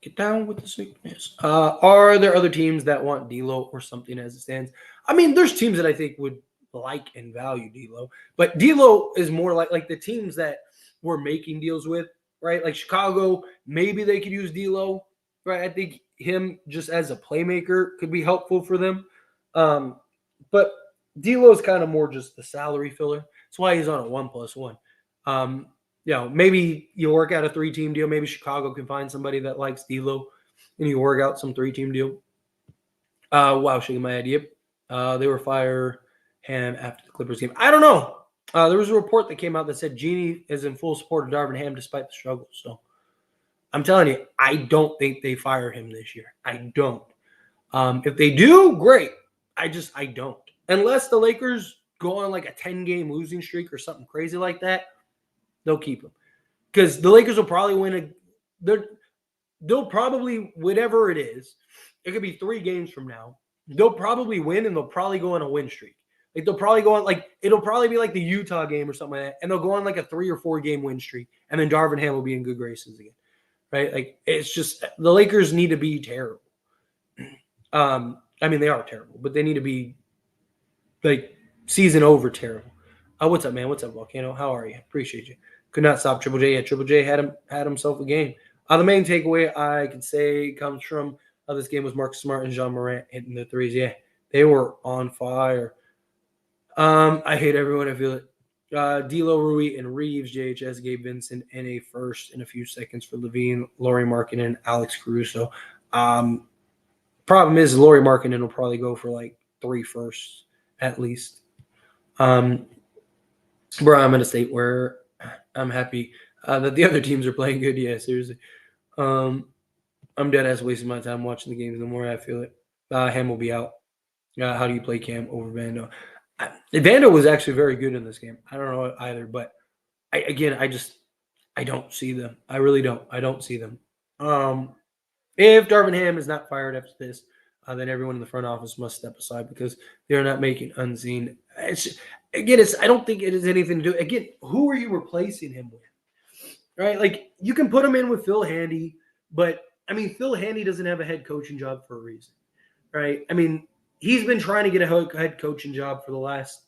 get down with the sickness. Are there other teams that want D'Lo or something as it stands? I mean, there's teams that I think would like and value D'Lo, but D'Lo is more like the teams that we're making deals with, right? Like Chicago, maybe they could use D'Lo, right? I think him just as a playmaker could be helpful for them. Um, but D'Lo is kind of more just the salary filler. That's why he's on a 1+1. Um, maybe you work out a 3-team deal. Maybe Chicago can find somebody that likes D'Lo, and you work out some 3-team deal. Wow, shaking my idea. They were fire Ham after the Clippers game. I don't know. There was a report that came out that said Genie is in full support of Darvin Ham despite the struggles. So I'm telling you, I don't think they fire him this year. I don't. If they do, great. I don't. Unless the Lakers go on like a 10-game losing streak or something crazy like that, they'll keep him. Because the Lakers will probably win they'll probably, whatever it is, it could be 3 games from now. They'll probably win and they'll probably go on a win streak. Like they'll probably go on it'll probably be like the Utah game or something like that. And they'll go on like a 3 or 4 game win streak. And then Darvin Ham will be in good graces again. Right? Like it's just the Lakers need to be terrible. I mean, they are terrible, but they need to be like season over terrible. What's up, man? What's up, Volcano? How are you? Appreciate you. Could not stop Triple J. Yeah, Triple J had himself a game. The main takeaway I could say comes from this game was Marcus Smart and Jean Morant hitting the threes. Yeah, they were on fire. I hate everyone. I feel it. D'Lo, Rui, and Reeves, JHS, Gabe Vincent, and a first in a few seconds for Levine, Lauri Markkanen, and Alex Caruso. Problem is, Lauri Markkanen will probably go for like 3 firsts at least. Bro, I'm in a state where I'm happy that the other teams are playing good. Yeah, seriously. I'm dead ass wasting my time watching the games. The more I feel it, Ham will be out. How do you play Cam over Vando? Vando was actually very good in this game. I don't know either, but I don't see them. I really don't. I don't see them. If Darvin Ham is not fired after this, then everyone in the front office must step aside because they are not making unseen. I don't think it has anything to do. Again, who are you replacing him with? Right? Like you can put him in with Phil Handy, but I mean, Phil Handy doesn't have a head coaching job for a reason, right? I mean, he's been trying to get a head coaching job for the last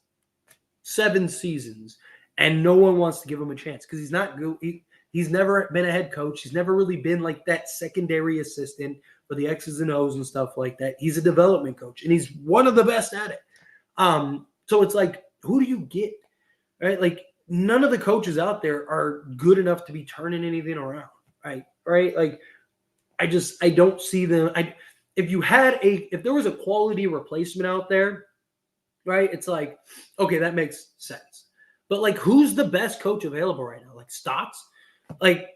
7 seasons, and no one wants to give him a chance because he's not good. He's never been a head coach. He's never really been like that secondary assistant for the X's and O's and stuff like that. He's a development coach, and he's one of the best at it. So it's like, who do you get? Right? Like, none of the coaches out there are good enough to be turning anything around. Right? Like, I don't see them. If there was a quality replacement out there, right? It's like, okay, that makes sense. But like, who's the best coach available right now? Like Stotts? Like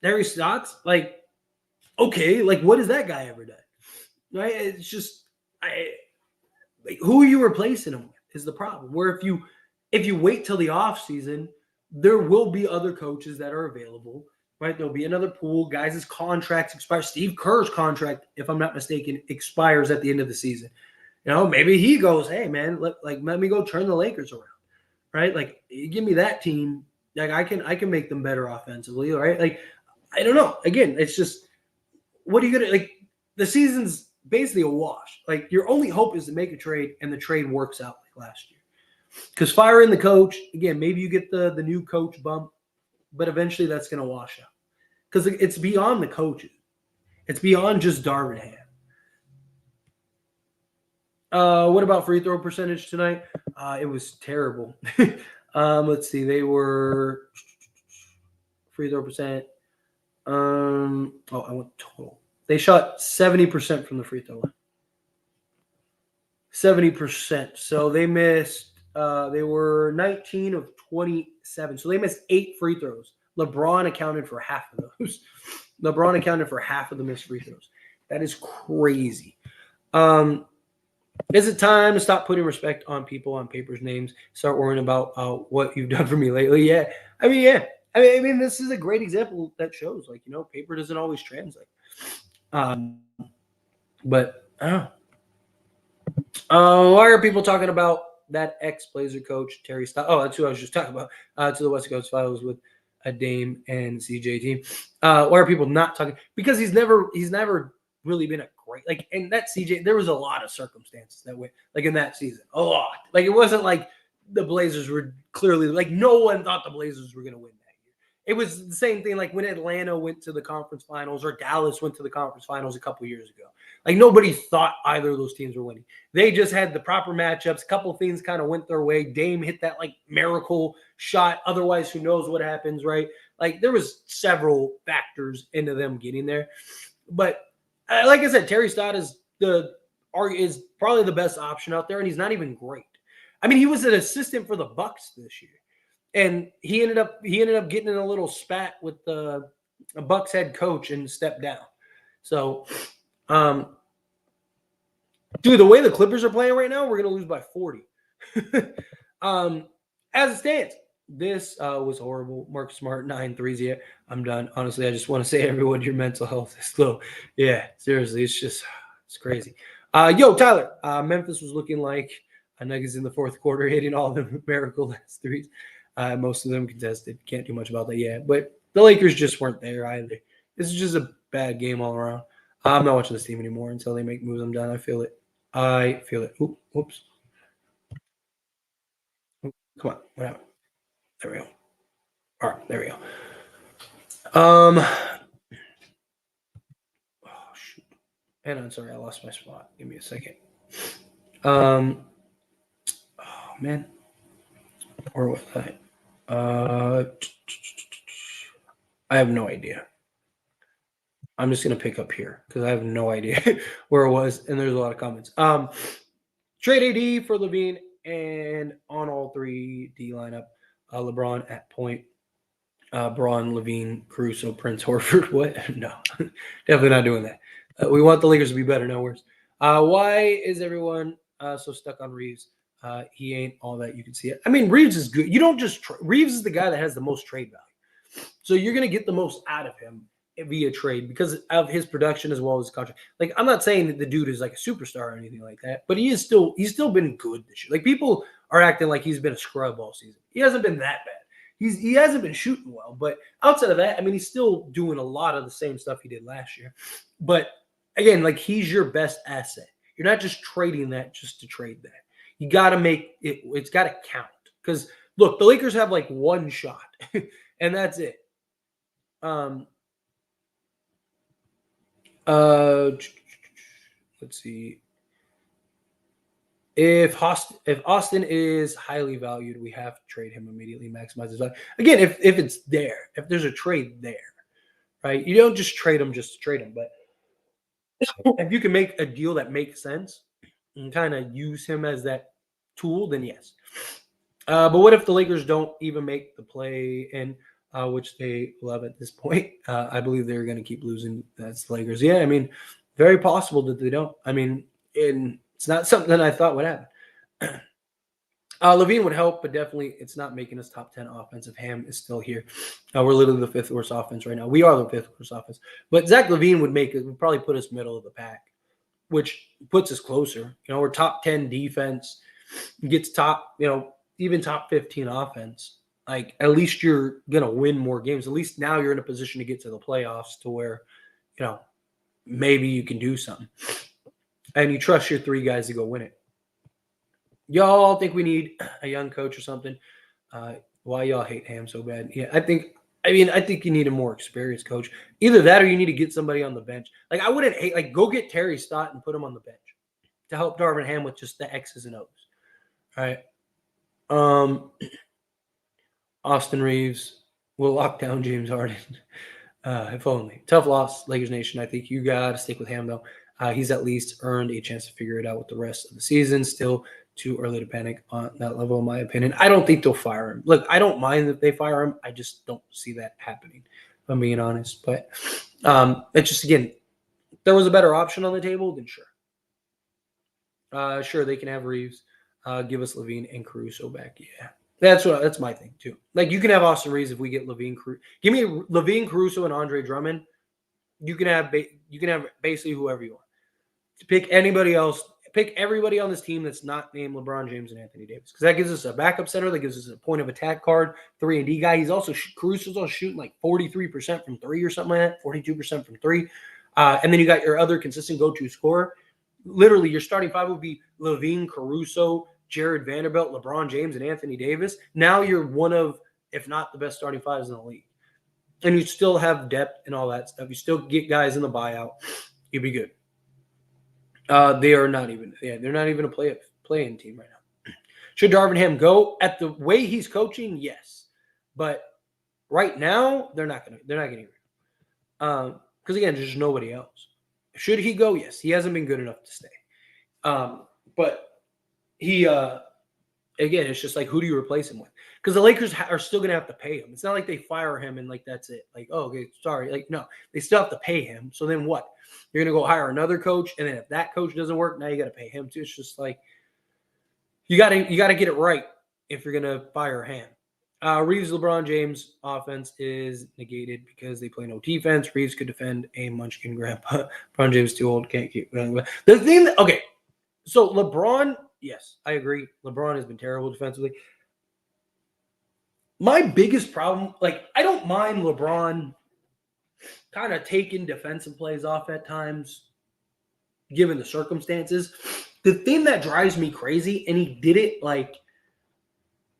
Harry Stotts? Like, okay, like what has that guy ever done? Right? It's just like, who are you replacing him with is the problem. Where if you wait till the offseason, there will be other coaches that are available, right? There'll be another pool. Guys' contracts expire. Steve Kerr's contract, if I'm not mistaken, expires at the end of the season. You know, maybe he goes, hey man, let me go turn the Lakers around. Right? Like, give me that team. Like I can make them better offensively, right? Like, I don't know. Again, it's just, what are you gonna like? The season's basically a wash. Like, your only hope is to make a trade, and the trade works out like last year. Because firing the coach, again, maybe you get the new coach bump, but eventually that's gonna wash out. Because it's beyond the coaches. It's beyond just Darvin Ham. What about free throw percentage tonight? It was terrible. Let's see. They were free throw percent. I went total. They shot 70% from the free throw line. 70%. So they missed. They were 19 of 27. So they missed 8 free throws. LeBron accounted for half of those. LeBron accounted for half of the missed free throws. That is crazy. Is it time to stop putting respect on people on paper's names? Start worrying about what you've done for me lately? Yeah. I mean, this is a great example that shows, like, paper doesn't always translate. But I don't know. Why are people talking about that ex-Blazer coach, Terry Stott? Oh, that's who I was just talking about. To the West Coast Finals with a Dame and CJ team. Why are people not talking? Because he's never really been a great, like, and that CJ, there was a lot of circumstances that went, like, in that season. A lot. Like, it wasn't like the Blazers were clearly, like, no one thought the Blazers were going to win that year. It was the same thing like when Atlanta went to the conference finals or Dallas went to the conference finals a couple years ago. Like, nobody thought either of those teams were winning. They just had the proper matchups. A couple things kind of went their way. Dame hit that, like, miracle shot. Otherwise, who knows what happens, right? Like, there was several factors into them getting there. But like I said, Terry Stott is probably the best option out there, and he's not even great. I mean, he was an assistant for the Bucks this year, and he ended up getting in a little spat with the Bucks head coach and stepped down. So, dude, the way the Clippers are playing right now, we're gonna lose by 40. As it stands, this was horrible. Mark Smart, 9 threes yet. I'm done. Honestly, I just want to say, everyone, your mental health is low. Yeah, seriously, it's crazy. Yo, Tyler, Memphis was looking like Nuggets in the fourth quarter, hitting all the miracle last threes. Most of them contested. Can't do much about that yet. But the Lakers just weren't there either. This is just a bad game all around. I'm not watching this team anymore until they make moves. I'm done. I feel it. Ooh, whoops. Come on. What happened? There we go. All right, there we go. Oh shoot. And I'm sorry, I lost my spot. Give me a second. Oh man. Where was I? I have no idea. I'm just gonna pick up here because I have no idea where it was, and there's a lot of comments. Trade AD for Levine, and on all three D lineup, LeBron at point, Braun, Levine, Caruso, Prince, Horford. What? No, definitely not doing that. We want the Lakers to be better, no worse. Why is everyone so stuck on Reeves? He ain't all that you can see it. I mean, Reeves is good. You don't just Reeves is the guy that has the most trade value, so you're gonna get the most out of him via trade because of his production as well as contract. Like, I'm not saying that the dude is like a superstar or anything like that, but he's still been good this year. Like, people are acting like he's been a scrub all season. He hasn't been that bad. He hasn't been shooting well, but outside of that, I mean, he's still doing a lot of the same stuff he did last year. But again, like, he's your best asset. You're not just trading that just to trade that. You got to make it. It's got to count because look, the Lakers have like one shot, and that's it. Let's see. If Austin is highly valued, we have to trade him immediately, maximize his value. Again, if it's there, if there's a trade there, right? You don't just trade him just to trade him, but if you can make a deal that makes sense and kind of use him as that tool, then yes. But what if the Lakers don't even make the play in, which they love at this point? I believe they're going to keep losing. That's the Lakers. Yeah, I mean, very possible that they don't. I mean, it's not something that I thought would happen. Levine would help, but definitely it's not making us top 10 offensive. Ham is still here. We're literally the fifth worst offense right now. We are the fifth worst offense. But Zach Levine would probably put us middle of the pack, which puts us closer. You know, we're top 10 defense, gets top, even top 15 offense. Like, at least you're going to win more games. At least now you're in a position to get to the playoffs to where, maybe you can do something. And you trust your three guys to go win it. Y'all think we need a young coach or something? Why y'all hate Ham so bad? Yeah, I think you need a more experienced coach. Either that or you need to get somebody on the bench. Like, I wouldn't hate, like, go get Terry Stott and put him on the bench to help Darvin Ham with just the X's and O's. All right. Austin Reeves will lock down James Harden. If only. Tough loss, Lakers Nation. I think you got to stick with Ham, though. He's at least earned a chance to figure it out with the rest of the season. Still too early to panic on that level, in my opinion. I don't think they'll fire him. Look, I don't mind that they fire him. I just don't see that happening, if I'm being honest. But it's just, again, if there was a better option on the table, then sure. Sure, they can have Reeves. Give us Levine and Caruso back. Yeah. That's my thing, too. Like, you can have Austin Reeves if we get Levine. Give me Levine, Caruso, and Andre Drummond. You can have basically whoever you want. Pick anybody else. Pick everybody on this team that's not named LeBron James and Anthony Davis, because that gives us a backup center, that gives us a point of attack card, 3-and-D guy. He's also Caruso's also shooting like 43% from three or something like that, 42% from three. And then you got your other consistent go-to scorer. Literally, your starting five would be LaVine, Caruso, Jared Vanderbilt, LeBron James, and Anthony Davis. Now you're one of, if not the best starting fives in the league. And you still have depth and all that stuff. You still get guys in the buyout. You'd be good. They are not even. Yeah, they're not even a play-in team right now. Should Darvin Ham go at the way he's coaching? Yes, but right now they're not gonna. They're not getting rid of him. Because again, there's nobody else. Should he go? Yes, he hasn't been good enough to stay. But he again, it's just like, who do you replace him with? Because the Lakers are still going to have to pay him. It's not like they fire him and like that's it. Like, oh, okay, sorry. Like, no, they still have to pay him. So then what? You're going to go hire another coach, and then if that coach doesn't work, now you got to pay him too. It's just like you got to get it right if you're going to fire Ham. Reeves' LeBron James offense is negated because they play no defense. Reeves could defend a munchkin grandpa. LeBron James too old, can't keep going. The thing that, okay, so LeBron, yes, I agree. LeBron has been terrible defensively. My biggest problem, like, I don't mind LeBron kind of taking defensive plays off at times, given the circumstances. The thing that drives me crazy, and he did it like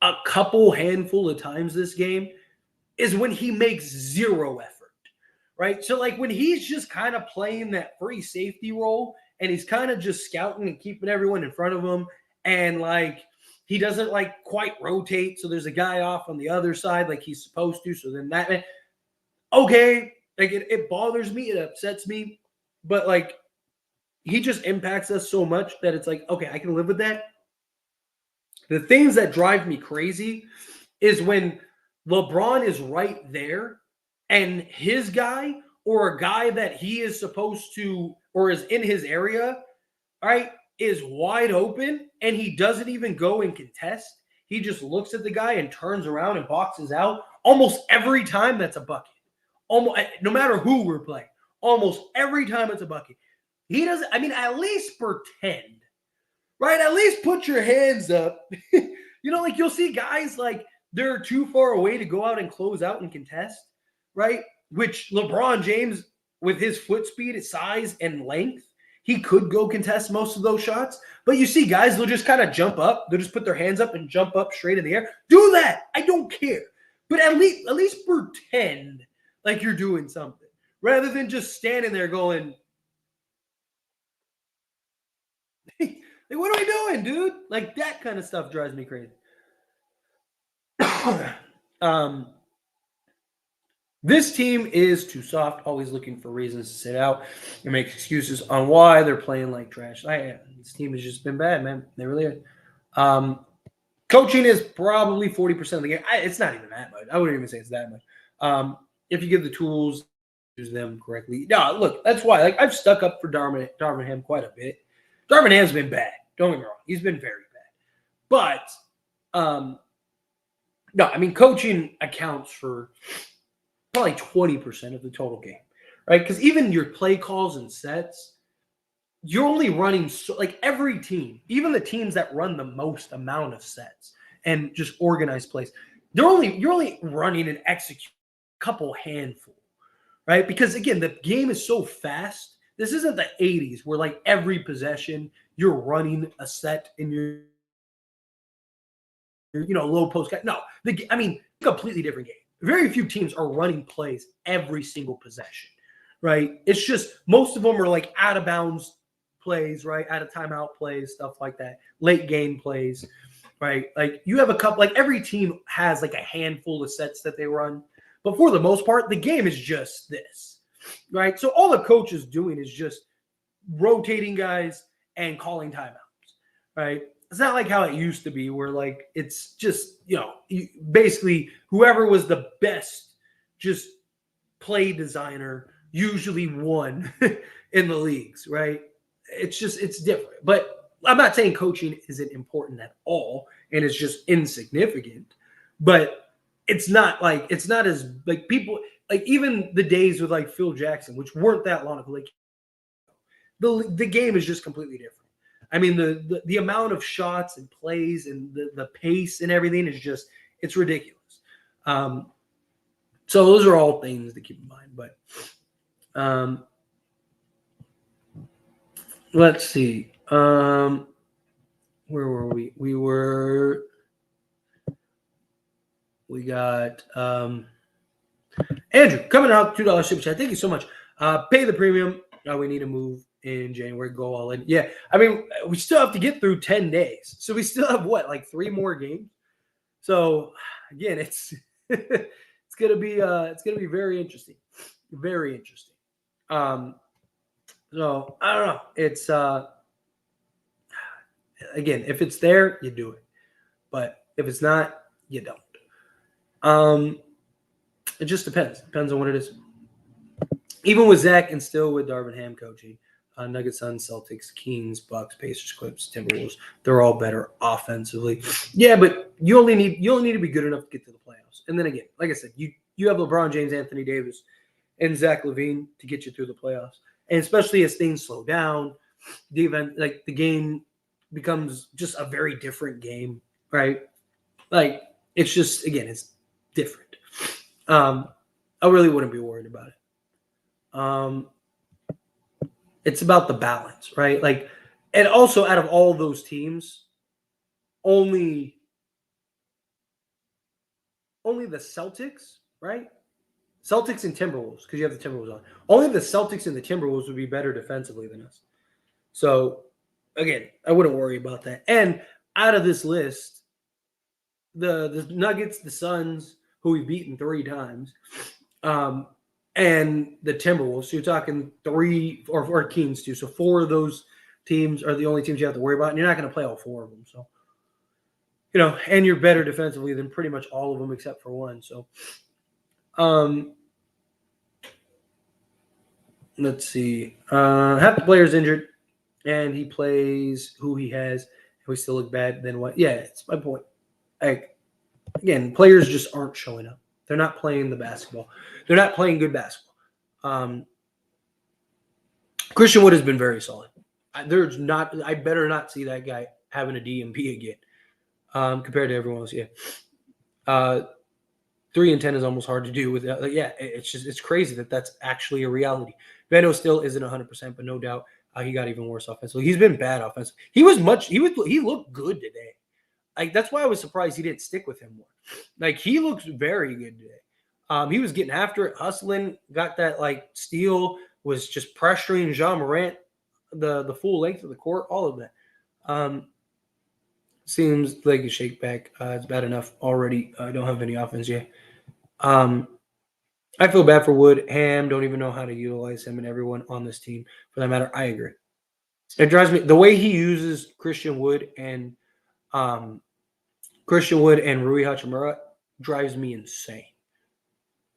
a couple handful of times this game, is when he makes zero effort, right? So like when he's just kind of playing that free safety role and he's kind of just scouting and keeping everyone in front of him, and like he doesn't like quite rotate, so there's a guy off on the other side like he's supposed to, so then that, okay, like it bothers me, it upsets me, but like he just impacts us so much that it's like, okay, I can live with that. The things that drive me crazy is when LeBron is right there and his guy or a guy that he is supposed to or is in his area, right, is wide open and he doesn't even go and contest. He just looks at the guy and turns around and boxes out. Almost every time that's a bucket. Almost, no matter who we're playing, almost every time it's a bucket. He doesn't, I mean, at least pretend. Right? At least put your hands up. Like you'll see guys like they're too far away to go out and close out and contest, right? Which LeBron James, with his foot speed, his size, and length, he could go contest most of those shots. But you see guys, they'll just kind of jump up. They'll just put their hands up and jump up straight in the air. Do that. I don't care. But at least pretend like you're doing something rather than just standing there going, like, what are we doing, dude? Like, that kind of stuff drives me crazy. This team is too soft, always looking for reasons to sit out and make excuses on why they're playing like trash. This team has just been bad, man. They really are. Coaching is probably 40% of the game. It's not even that much. I wouldn't even say it's that much. If you give the tools, use them correctly. No, look, that's why. Like, I've stuck up for Darvin Ham quite a bit. Darvin Ham's been bad. Don't get me wrong. He's been very bad. But, no, I mean, coaching accounts for probably 20% of the total game, right? Because even your play calls and sets, you're only running, like every team, even the teams that run the most amount of sets and just organize plays, you're only running and execute a couple handful, right? Because, again, the game is so fast. This isn't the 80s where, like, every possession you're running a set in your low post. No, completely different game. Very few teams are running plays every single possession, right? It's just most of them are like out of bounds plays, right? Out of timeout plays, stuff like that. Late game plays, right? Like you have a couple, like every team has like a handful of sets that they run. But for the most part, the game is just this, right? So all the coach is doing is just rotating guys and calling timeouts, right? It's not like how it used to be where like it's just, basically whoever was the best just play designer usually won in the leagues, right? It's different. But I'm not saying coaching isn't important at all and it's just insignificant, but it's not as like people, like even the days with like Phil Jackson, which weren't that long ago, like the game is just completely different. I mean, the amount of shots and plays and the pace and everything is just, it's ridiculous. So those are all things to keep in mind. But let's see. Where were we? We got Andrew coming out, $2 super chat. Thank you so much. Pay the premium. We need to move in January. Go all in. Yeah, I mean, we still have to get through 10 days, so we still have what, like 3 more games. So again, it's it's gonna be very interesting, very interesting. So I don't know. It's again, if it's there, you do it, but if it's not, you don't. It just depends. Depends on what it is. Even with Zach and still with Darvin Ham coaching, Nuggets, Suns, Celtics, Kings, Bucks, Pacers, Clips, Timberwolves, they're all better offensively. Yeah, but you only need to be good enough to get to the playoffs. And then again, like I said, you have LeBron James, Anthony Davis, and Zach LaVine to get you through the playoffs. And especially as things slow down, the event, like the game becomes just a very different game, right? Like it's just, again, it's different. I really wouldn't be worried about it. It's about the balance, right? Like, and also out of all those teams, only the Celtics, right? Celtics and Timberwolves, because you have the Timberwolves on. Only the Celtics and the Timberwolves would be better defensively than us. So, again, I wouldn't worry about that. And out of this list, the Nuggets, the Suns, who we've beaten 3 times, and the Timberwolves. So you're talking 3 or Kings too. So 4 of those teams are the only teams you have to worry about, and you're not going to play all 4 of them. So, and you're better defensively than pretty much all of them except for one. So, let's see. Half the player's injured, and he plays who he has, and we still look bad. Then what? Yeah, it's my point. Like, again, players just aren't showing up. They're not playing the basketball. They're not playing good basketball. Christian Wood has been very solid. I better not see that guy having a DMP again compared to everyone else. Yeah. 3 and 10 is almost hard to do with that. It's crazy that that's actually a reality. Beno still isn't 100%, but no doubt he got even worse offensively. He's been bad offensively. He looked good today. Like, that's why I was surprised he didn't stick with him more. Like, he looks very good today. He was getting after it, hustling, got that, like, steal, was just pressuring Jean Morant the full length of the court, all of that. Seems like a shake back. It's bad enough already. I don't have any offense yet. I feel bad for Wood. Ham, don't even know how to utilize him and everyone on this team. For that matter, I agree. It drives me – the way he uses Christian Wood and Rui Hachimura drives me insane.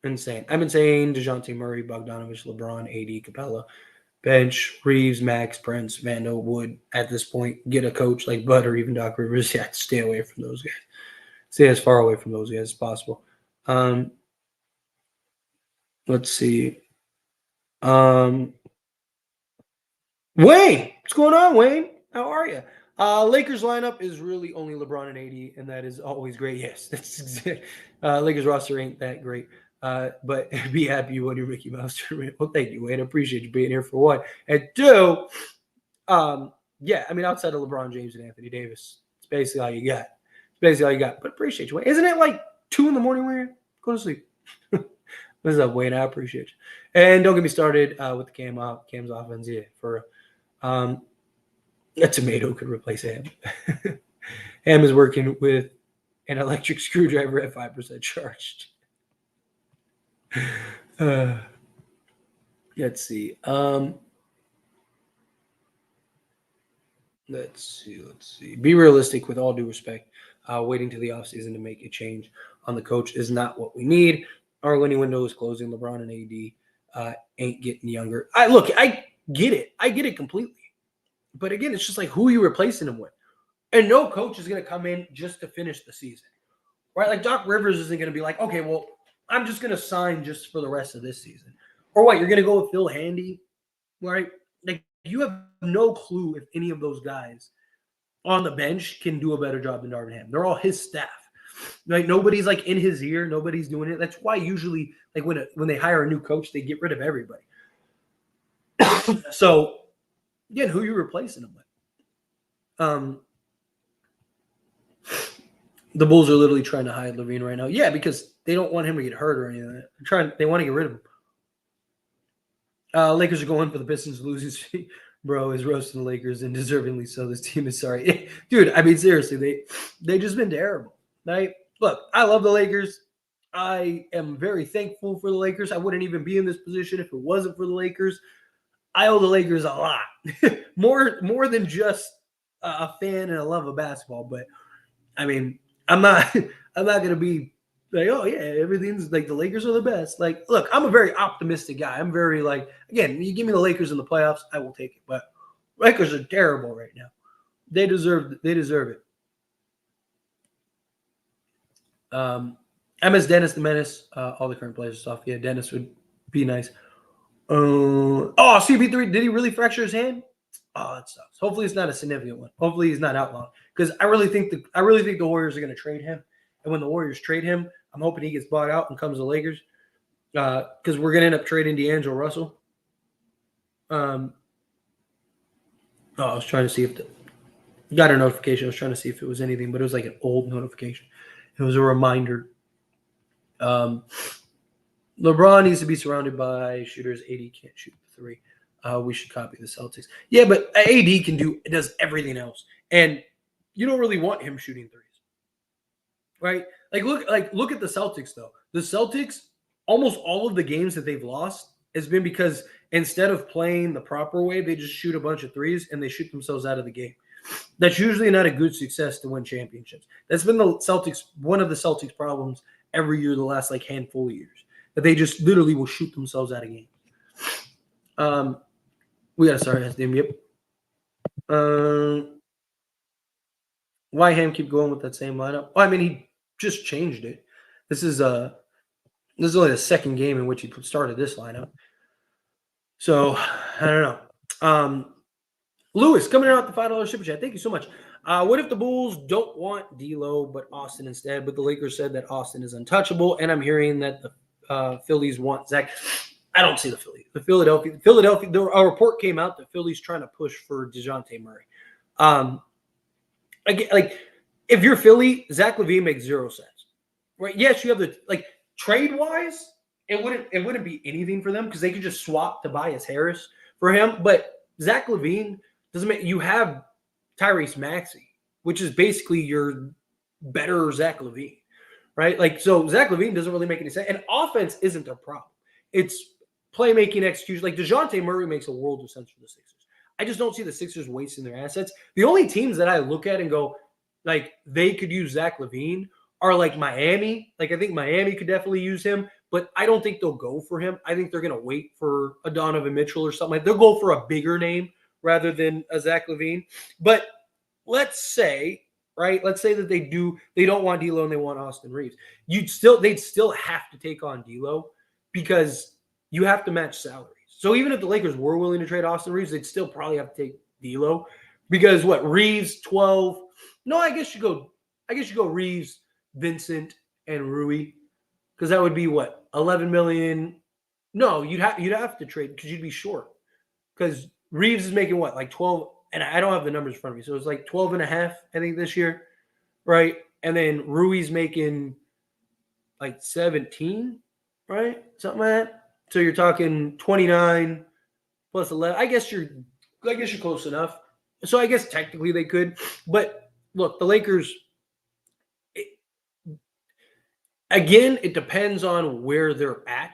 Insane. I've been saying DeJounte Murray, Bogdanovich, LeBron, AD, Capella, bench, Reeves, Max, Prince, Vando, Wood. At this point, get a coach like Bud or even Doc Rivers. Yeah, stay away from those guys. Stay as far away from those guys as possible. Let's see. Wayne, what's going on, Wayne? How are you? Lakers lineup is really only LeBron and AD, and that is always great. Yes, that's Lakers roster ain't that great. But be happy you won your Mickey Mouse tournament. Well, thank you, Wayne. I appreciate you being here for 1. And 2, yeah, I mean, outside of LeBron James and Anthony Davis, it's basically all you got. But appreciate you, Wayne. Isn't it like 2 in the morning where you're going to sleep? What's up, Wayne? I appreciate you. And don't get me started with the Cam's offense. Yeah, for a tomato could replace Ham. Ham is working with an electric screwdriver at 5% charged. Let's see. Let's see. Be realistic with all due respect. Waiting to the offseason to make a change on the coach is not what we need. Our winning window is closing. LeBron and AD ain't getting younger. I get it. I get it completely. But again, it's just like, who are you replacing him with? And no coach is going to come in just to finish the season, right? Like, Doc Rivers isn't going to be like, okay, well, I'm just going to sign just for the rest of this season. Or what, you're going to go with Phil Handy, right? Like, you have no clue if any of those guys on the bench can do a better job than Darvin Ham. They're all his staff. Like nobody's like in his ear. Nobody's doing it. That's why usually like when they hire a new coach, they get rid of everybody. So again, who are you replacing him with? The Bulls are literally trying to hide LaVine right now. Yeah, because they don't want him to get hurt or anything. They want to get rid of him. Lakers are going for the Pistons losing streak. Bro is roasting the Lakers and deservingly so. This team is sorry. Dude, I mean, seriously, they just been terrible. Right? Look, I love the Lakers. I am very thankful for the Lakers. I wouldn't even be in this position if it wasn't for the Lakers. I owe the Lakers a lot. more than just a fan and a love of basketball. But, I mean, I'm not going to be like, oh, yeah, everything's like the Lakers are the best. Like, look, I'm a very optimistic guy. I'm very like, again, you give me the Lakers in the playoffs, I will take it. But Lakers are terrible right now. They deserve it. I miss Dennis the Menace. All the current players stuff. Yeah, Dennis would be nice. CP3, did he really fracture his hand? Oh, that sucks. Hopefully it's not a significant one. Hopefully he's not out long. Because I really think the Warriors are going to trade him. And when the Warriors trade him, I'm hoping he gets bought out and comes to the Lakers. Because we're going to end up trading D'Angelo Russell. I was trying to see if got a notification. I was trying to see if it was anything, but it was like an old notification. It was a reminder. LeBron needs to be surrounded by shooters. AD can't shoot the three. We should copy the Celtics. Yeah, but AD does everything else, and you don't really want him shooting threes, right? Look at the Celtics though. The Celtics, almost all of the games that they've lost has been because instead of playing the proper way, they just shoot a bunch of threes and they shoot themselves out of the game. That's usually not a good success to win championships. That's been one of the Celtics problems every year the last handful of years. That they just literally will shoot themselves out of games. We got to start SDM. Yep. Why Ham keep going with that same lineup? Well, I mean, he just changed it. This is only the second game in which he started this lineup. So I don't know. Lewis coming out the $5 super chat. Thank you so much. What if the Bulls don't want D'Lo but Austin instead? But the Lakers said that Austin is untouchable, and I'm hearing that the Phillies want Zach. I don't see the Phillies. Philadelphia. A report came out that Philly's trying to push for DeJounte Murray. Again, if you're Philly, Zach LaVine makes 0 sense, right? Yes, you have the trade wise, it wouldn't be anything for them because they could just swap Tobias Harris for him. But Zach LaVine doesn't make. You have Tyrese Maxey, which is basically your better Zach LaVine. Right? So Zach LaVine doesn't really make any sense. And offense isn't their problem. It's playmaking, execution. DeJounte Murray makes a world of sense for the Sixers. I just don't see the Sixers wasting their assets. The only teams that I look at and go, they could use Zach LaVine are Miami. I think Miami could definitely use him, but I don't think they'll go for him. I think they're going to wait for a Donovan Mitchell or something. They'll go for a bigger name rather than a Zach LaVine. But let's say that they don't want D'Lo and they want Austin Reeves. They'd still have to take on D'Lo because you have to match salaries. So even if the Lakers were willing to trade Austin Reeves, they'd still probably have to take D'Lo because Reeves 12. No, I guess you go Reeves, Vincent, and Rui because that would be 11 million. No, you'd have to trade because you'd be short because Reeves is making 12. And I don't have the numbers in front of me. So it's 12 and a half, I think, this year. Right. And then Rui's making 17, right? Something like that. So you're talking 29 plus 11. I guess you're close enough. So I guess technically they could. But look, the Lakers, again, it depends on where they're at.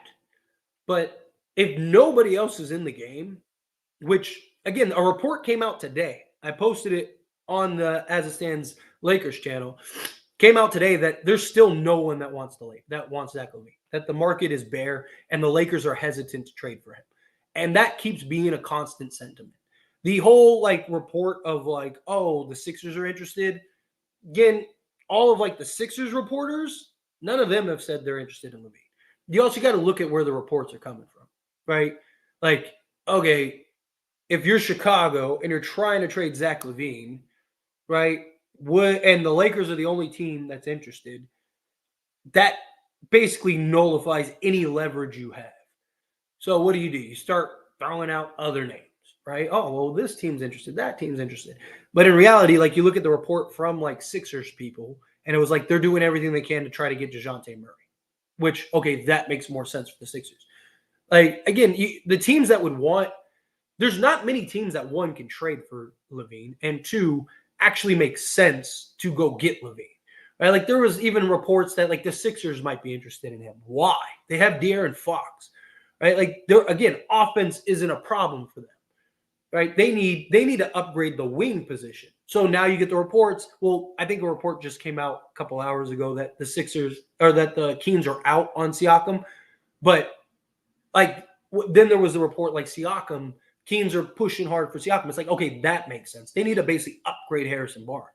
But if nobody else is in the game, which, again, a report came out today. I posted it on the As It Stands Lakers channel. Came out today that there's still no one that wants Zach LaVine. That the market is bare and the Lakers are hesitant to trade for him. And that keeps being a constant sentiment. The whole report of the Sixers are interested. Again, all of the Sixers reporters, none of them have said they're interested in LaVine. You also got to look at where the reports are coming from, right? Okay, if you're Chicago and you're trying to trade Zach LaVine, right? And the Lakers are the only team that's interested, that basically nullifies any leverage you have. So what do? You start throwing out other names, right? Oh, well, this team's interested, that team's interested. But in reality, like you look at the report from like Sixers people, and it was like they're doing everything they can to try to get DeJounte Murray, which, okay, that makes more sense for the Sixers. Like, again, the teams that would want, there's not many teams that, one, can trade for LaVine, and two, actually makes sense to go get LaVine. Right? Like there was even reports that like the Sixers might be interested in him. Why? They have De'Aaron Fox. Right? Like again, offense isn't a problem for them. Right? They need to upgrade the wing position. So now you get the reports. Well, I think a report just came out a couple hours ago that the Sixers, or that the Kings are out on Siakam. But like then there was a report like Siakam, Kings are pushing hard for Siakam. It's like, okay, that makes sense. They need to basically upgrade Harrison Barnes.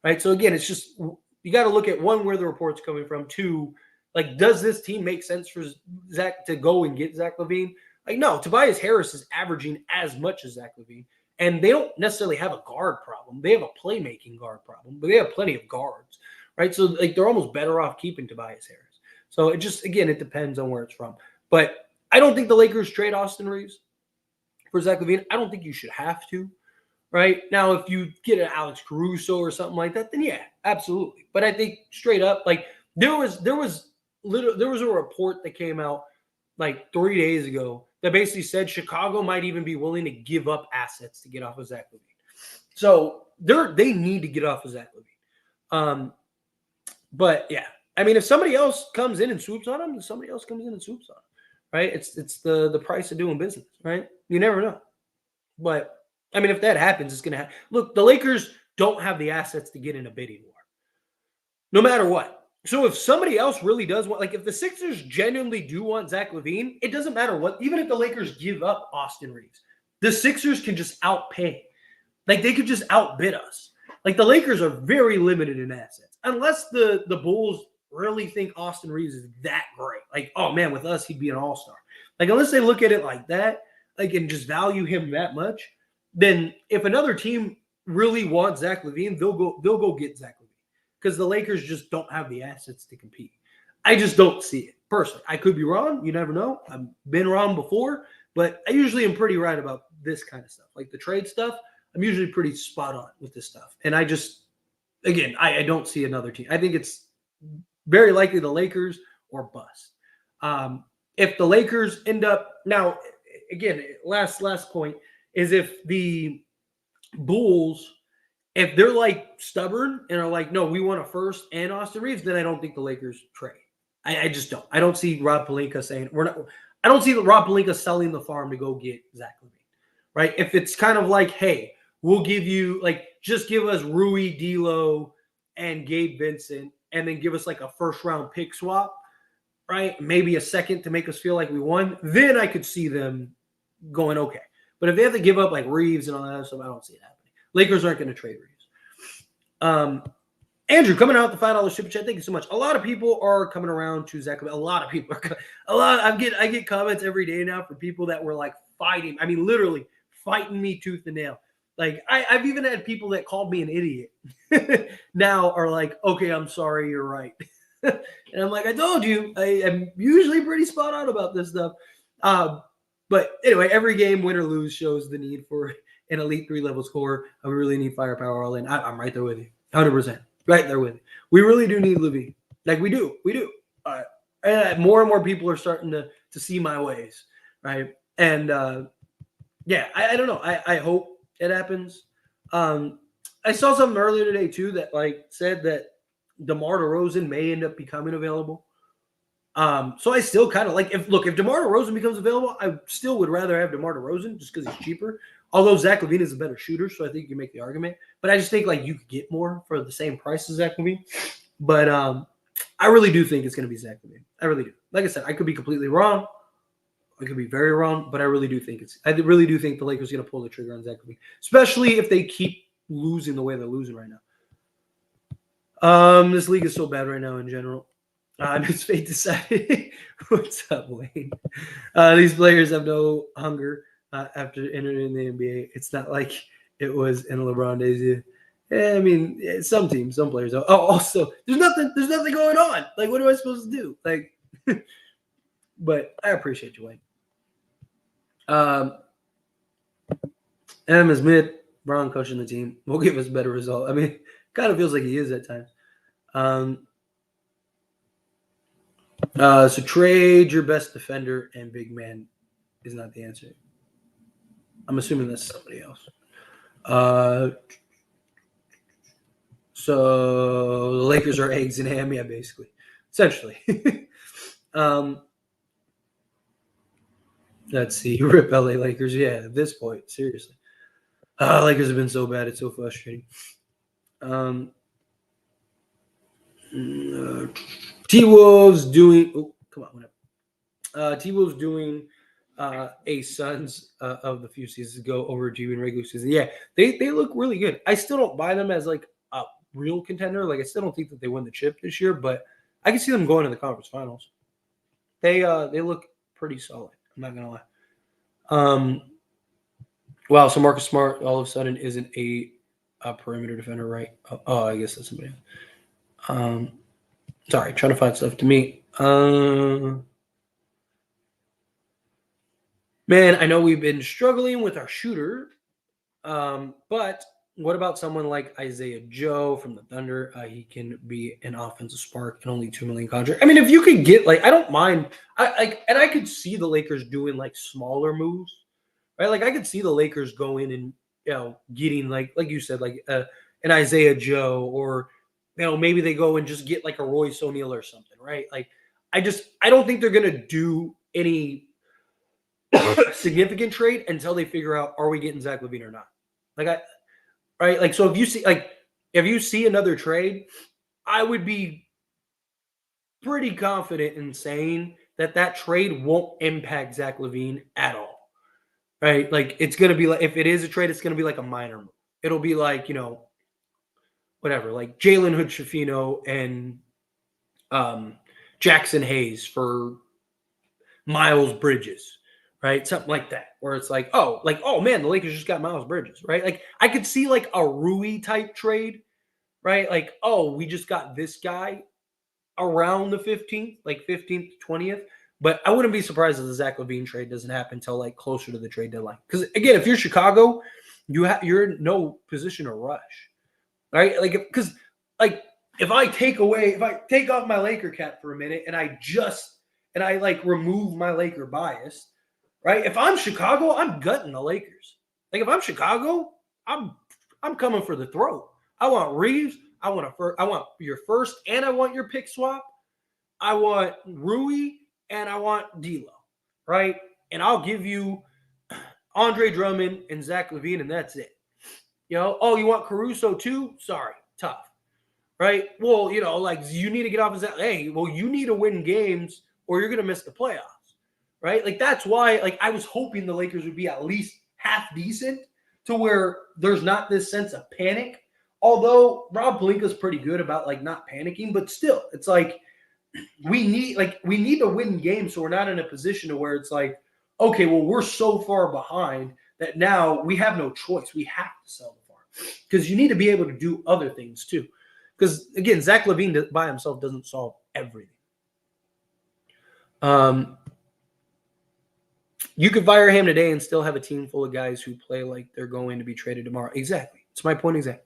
Right? So again, it's just, you got to look at, one, where the report's coming from. Two, like, does this team make sense for Zach to go and get Zach LaVine? Like, no, Tobias Harris is averaging as much as Zach LaVine, and they don't necessarily have a guard problem. They have a playmaking guard problem, but they have plenty of guards, right? So, like, they're almost better off keeping Tobias Harris. So, it just, again, it depends on where it's from. But I don't think the Lakers trade Austin Reeves for Zach LaVine. I don't think you should have to. Right now, if you get an Alex Caruso or something like that, then yeah, absolutely. But I think straight up, like there was a report that came out like 3 days ago that basically said Chicago might even be willing to give up assets to get off of Zach LaVine. So they need to get off of Zach LaVine. But yeah, I mean, if somebody else comes in and swoops on him, somebody else comes in and swoops on him. Right? It's the price of doing business. Right? You never know. But I mean, if that happens, it's going to happen. Look, the Lakers don't have the assets to get in a bidding war, no matter what. So if somebody else really does want, like if the Sixers genuinely do want Zach LaVine, it doesn't matter what, even if the Lakers give up Austin Reeves, the Sixers can just outpay. Like they could just outbid us. Like the Lakers are very limited in assets. Unless the Bulls really think Austin Reeves is that great. Like, oh man, with us, he'd be an all-star. Like unless they look at it like that, like and just value him that much, then if another team really wants Zach LaVine, they'll go get Zach LaVine because the Lakers just don't have the assets to compete. I just don't see it personally. I could be wrong. You never know. I've been wrong before, but I usually am pretty right about this kind of stuff. Like the trade stuff, I'm usually pretty spot on with this stuff. And I just, again, I don't see another team. I think it's very likely the Lakers or bust. If the Lakers end up, now, again, last point, is if the Bulls, if they're like stubborn and are like, no, we want a first and Austin Reeves, then I don't think the Lakers trade. I just don't. I don't see Rob Pelinka saying I don't see Rob Pelinka selling the farm to go get Zach LaVine, right? If it's kind of like, hey, we'll give you just give us Rui, D'Lo, and Gabe Vincent, and then give us like a first round pick swap, right? Maybe a second to make us feel like we won. Then I could see them going, okay. But if they have to give up like Reeves and all that stuff, I don't see it happening. Lakers aren't going to trade Reeves. Andrew, coming out the $5 super chat. Thank you so much. A lot of people are coming around to Zach. A lot of people are. I get comments every day now for people that were like fighting. I mean, literally fighting me tooth and nail. Like I've even had people that called me an idiot now are like, okay, I'm sorry, you're right. And I'm like, I told you, I am usually pretty spot on about this stuff. But anyway, every game, win or lose, shows the need for an elite 3-level scorer. We really need firepower all in. I'm right there with you, 100%. Right there with you. We really do need LaVine. Like we do. And more and more people are starting to see my ways, right? And yeah, I don't know. I hope it happens. I saw something earlier today too that like said that DeMar DeRozan may end up becoming available. So I still kind of like if DeMar DeRozan becomes available, I still would rather have DeMar DeRozan just because he's cheaper. Although Zach LaVine is a better shooter, so I think you can make the argument. But I just think like you could get more for the same price as Zach LaVine. But I really do think it's going to be Zach LaVine. I really do. Like I said, I could be completely wrong. I could be very wrong, but I really do think the Lakers are going to pull the trigger on Zach LaVine, especially if they keep losing the way they're losing right now. This league is so bad right now in general. It's fate decided. What's up, Wayne? These players have no hunger. after entering the NBA. It's not like it was in LeBron days. Yeah, I mean, some teams, some players. Oh, also, there's nothing going on. Like, what am I supposed to do? Like, but I appreciate you, Wayne. Emma Smith, Brown coaching the team will give us a better result. I mean, kind of feels like he is at times. So trade your best defender and big man is not the answer. I'm assuming that's somebody else. So the Lakers are eggs and ham, yeah, basically, essentially. Let's see, rip LA Lakers. Yeah, at this point, seriously, Lakers have been so bad; it's so frustrating. T Wolves doing. Oh, come on, T Wolves doing a Suns of the few seasons ago overachieving regular season. Yeah, they look really good. I still don't buy them as like a real contender. Like I still don't think that they win the chip this year, but I can see them going to the conference finals. They look pretty solid. I'm not gonna lie. Wow, so Marcus Smart all of a sudden isn't a perimeter defender, right? Oh, I guess that's somebody else. Sorry, trying to find stuff to me. Man, I know we've been struggling with our shooter, but what about someone like Isaiah Joe from the Thunder? He can be an offensive spark and only $2 million contract. I mean, if you could get like, I don't mind. I could see the Lakers doing like smaller moves, right? Like I could see the Lakers going and getting like you said, like an Isaiah Joe, or maybe they go and just get like a Royce O'Neal or something, right? Like I don't think they're gonna do any significant trade until they figure out, are we getting Zach LaVine or not? Right? Like, so if you see another trade, I would be pretty confident in saying that trade won't impact Zach LaVine at all. Right? Like, it's going to be like, if it is a trade, it's going to be like a minor move. It'll be like, whatever, like Jalen Hood-Schifino and Jackson Hayes for Miles Bridges. Right, something like that, where it's like, oh man, the Lakers just got Miles Bridges, right? Like I could see like a Rui type trade, right? Like, oh, we just got this guy around the 15th, like 15th, 20th. But I wouldn't be surprised if the Zach LaVine trade doesn't happen until like closer to the trade deadline. Because again, if you're Chicago, you're in no position to rush, right? Like, because like if I take off my Laker cap for a minute and I like remove my Laker bias. Right? If I'm Chicago, I'm gutting the Lakers. Like if I'm Chicago, I'm coming for the throat. I want Reeves. I want your first, and I want your pick swap. I want Rui, and I want D'Lo. Right? And I'll give you Andre Drummond and Zach LaVine, and that's it. Oh, you want Caruso too? Sorry, tough. Right? Well, like you need to get off of that. Hey, well, you need to win games, or you're gonna miss the playoffs. Right? Like that's why like I was hoping the Lakers would be at least half decent to where there's not this sense of panic. Although Rob Pelinka's pretty good about like not panicking, but still, it's like we need to win games so we're not in a position to where it's like, okay, well, we're so far behind that now we have no choice. We have to sell the farm. Because you need to be able to do other things too. Because again, Zach LaVine by himself doesn't solve everything. You could fire him today and still have a team full of guys who play like they're going to be traded tomorrow. Exactly. It's my point exactly.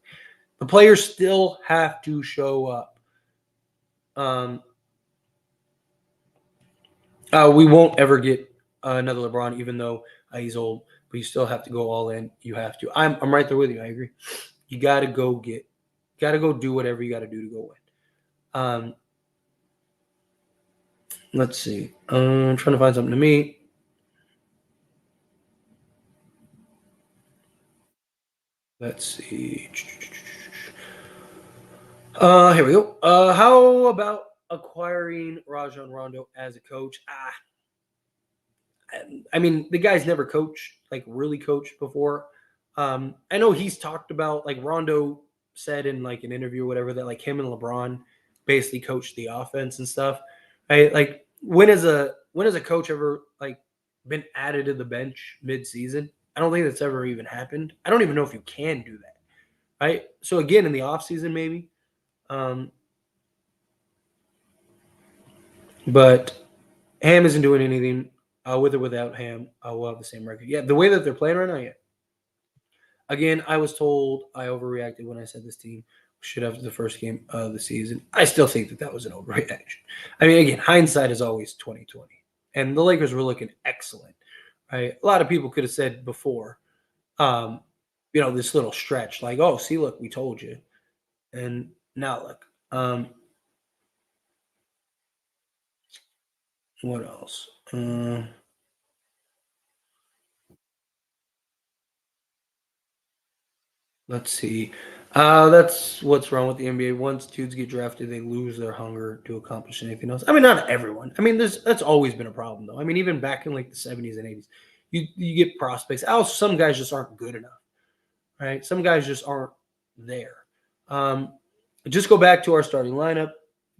The players still have to show up. We won't ever get another LeBron, even though he's old. But you still have to go all in. You have to. I'm right there with you. I agree. You got to go do whatever you got to do to go win. Let's see. I'm trying to find something to me. Let's see. Here we go. How about acquiring Rajon Rondo as a coach? I mean, the guy's never coached, like really coached before. I know he's talked about, like Rondo said in like an interview or whatever, that like him and LeBron basically coached the offense and stuff. Right? Like when has a coach ever like been added to the bench mid-season. I don't think that's ever even happened. I don't even know if you can do that, right? So again, in the offseason, maybe. Um, but Ham isn't doing anything with or without Ham. We'll have the same record. Yeah, the way that they're playing right now, yeah. Again, I was told I overreacted when I said this team should have the first game of the season. I still think that was an overreaction. I mean, again, hindsight is always 2020, and the Lakers were looking excellent. Right? A lot of people could have said before, this little stretch, like, "Oh, see, look, we told you," and now look. What else? Let's see. That's what's wrong with the NBA. Once dudes get drafted, they lose their hunger to accomplish anything else. I mean, not everyone. I mean, that's always been a problem, though. I mean, even back in like the 70s and 80s, you get prospects. Also, some guys just aren't good enough, right? Some guys just aren't there. Um, just go back to our starting lineup.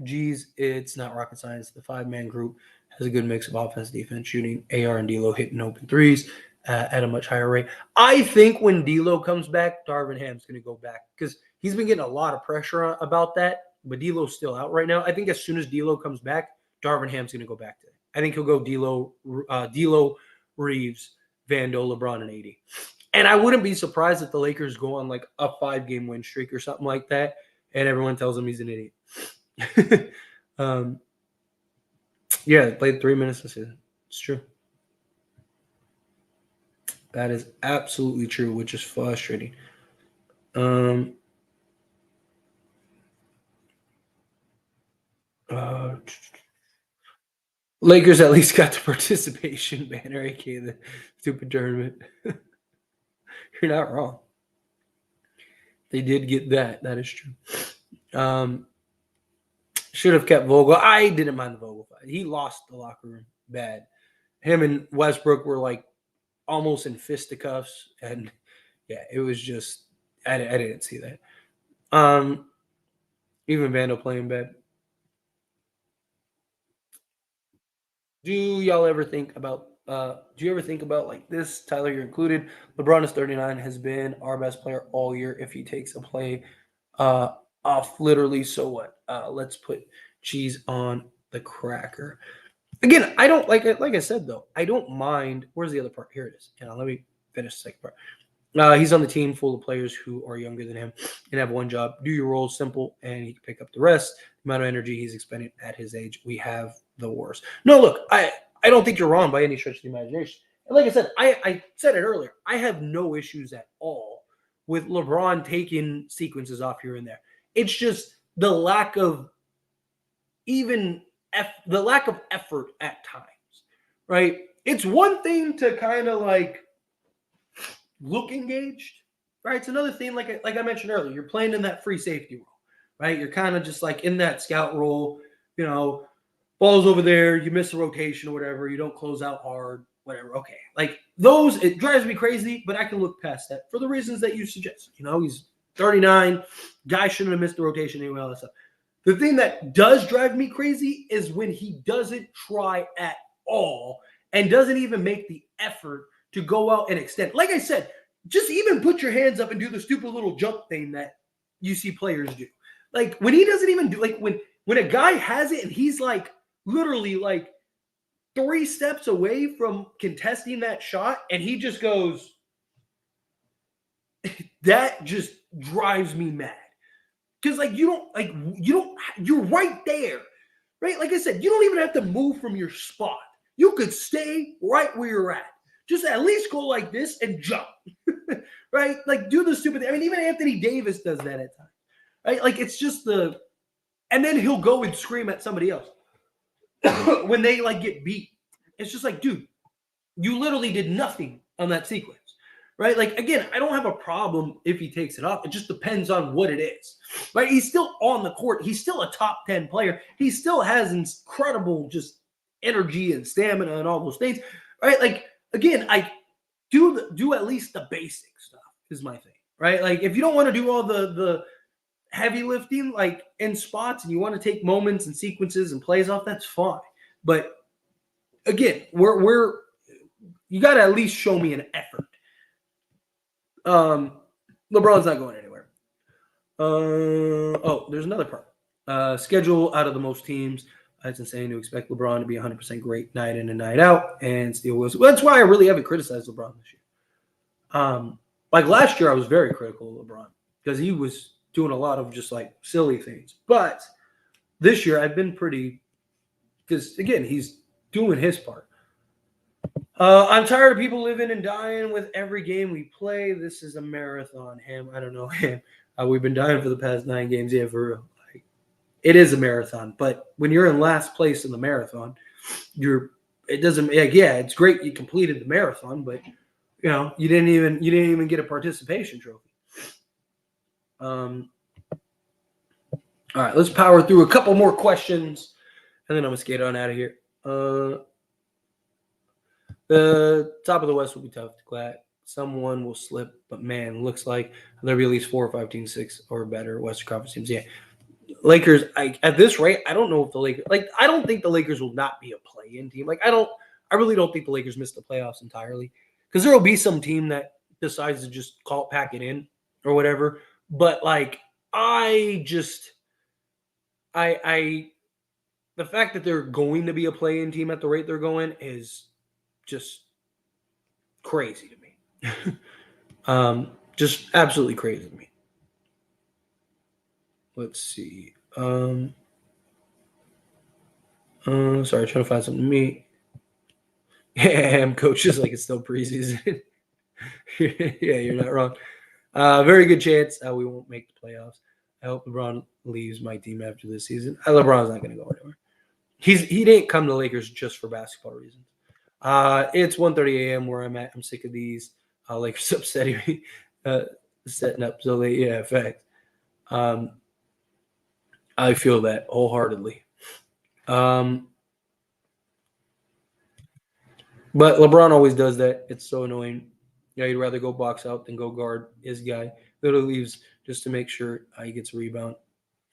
Geez, it's not rocket science. The 5-man group has a good mix of offense, defense, shooting, AR, and D'Lo hitting open threes at a much higher rate. I think when D'Lo comes back, Darvin Ham's going to go back because he's been getting a lot of pressure about that. But D'Lo's still out right now. I think as soon as D'Lo comes back, Darvin Ham's going to go back to it. I think he'll go D'Lo, Reeves, Vando, LeBron, and AD. And I wouldn't be surprised if the Lakers go on like a 5-game win streak or something like that, and everyone tells him he's an idiot. Yeah, played 3 minutes this season. It's true. That is absolutely true, which is frustrating. Lakers at least got the participation banner, aka the stupid tournament. You're not wrong. They did get that. That is true. Should have kept Vogel. I didn't mind the Vogel fight. He lost the locker room bad. Him and Westbrook were like almost in fisticuffs, and yeah, it was just I didn't see that. Even Vando playing bad. Do you ever think about like this? Tyler, you're included. LeBron is 39, has been our best player all year. If he takes a play off, literally, so what? Let's put cheese on the cracker. Again, I don't like I said though, I don't mind. Where's the other part? Here it is. Let me finish the second part. He's on the team full of players who are younger than him and have one job. Do your role simple, and he can pick up the rest. The amount of energy he's expending at his age, we have the worst. No, look, I don't think you're wrong by any stretch of the imagination. And like I said, I said it earlier. I have no issues at all with LeBron taking sequences off here and there. It's just the lack of effort at times, right? It's one thing to kind of like look engaged, right? It's another thing, like I mentioned earlier, you're playing in that free safety role, right? You're kind of just like in that scout role, ball's over there, you miss a rotation or whatever, you don't close out hard, whatever. Okay, like those, it drives me crazy, but I can look past that for the reasons that you suggest. He's 39, guy shouldn't have missed the rotation anyway, all that stuff. The thing that does drive me crazy is when he doesn't try at all and doesn't even make the effort to go out and extend. Like I said, just even put your hands up and do the stupid little jump thing that you see players do. Like when he doesn't even do, like when a guy has it and he's like literally like 3 steps away from contesting that shot and he just goes, that just drives me mad. Because you're right there, right? Like I said, you don't even have to move from your spot. You could stay right where you're at. Just at least go like this and jump, right? Like do the stupid thing. I mean, even Anthony Davis does that at times, right? Like it's just and then he'll go and scream at somebody else when they like get beat. It's just like, dude, you literally did nothing on that sequence. Right? Like, again, I don't have a problem if he takes it off. It just depends on what it is. Right? He's still on the court. He's still a top 10 player. He still has incredible just energy and stamina and all those things. Right? Like, again, I do at least the basic stuff is my thing. Right? Like, if you don't want to do all the heavy lifting, like in spots, and you want to take moments and sequences and plays off, that's fine. But again, You got to at least show me an effort. LeBron's not going anywhere. There's another part. Schedule out of the most teams. It's insane to expect LeBron to be 100% great night in and night out and steal Wilson. Well, that's why I really haven't criticized LeBron this year. Like last year, I was very critical of LeBron because he was doing a lot of just like silly things. But this year, I've been pretty, because again, he's doing his part. I'm tired of people living and dying with every game we play. This is a marathon, Ham. I don't know, Ham. We've been dying for the past 9 games. Yeah, for real. Like, it is a marathon. But when you're in last place in the marathon, it doesn't. Yeah, it's great you completed the marathon, but you didn't even get a participation trophy. All right, let's power through a couple more questions, and then I'm gonna skate on out of here. The top of the West will be tough to crack. Someone will slip, but man, looks like there'll be at least 4 or 5 teams, 6 or better Western Conference teams. Yeah, Lakers. At this rate, I don't know if the Lakers. I don't think the Lakers will not be a play-in team. I really don't think the Lakers miss the playoffs entirely, because there will be some team that decides to just pack it in or whatever. But the fact that they're going to be a play-in team at the rate they're going is just crazy to me. Just absolutely crazy to me. Let's see. Sorry, trying to find something to me. Yeah, coach is like it's still preseason. Yeah, you're not wrong. Very good chance we won't make the playoffs. I hope LeBron leaves my team after this season. LeBron's not going to go anywhere. He didn't come to Lakers just for basketball reasons. It's 1:30 a.m. where I'm at. I'm sick of these Lakers upsetting me, setting up so late. Yeah, fact. I feel that wholeheartedly. But LeBron always does that. It's so annoying. He'd rather go box out than go guard his guy. Literally leaves just to make sure he gets a rebound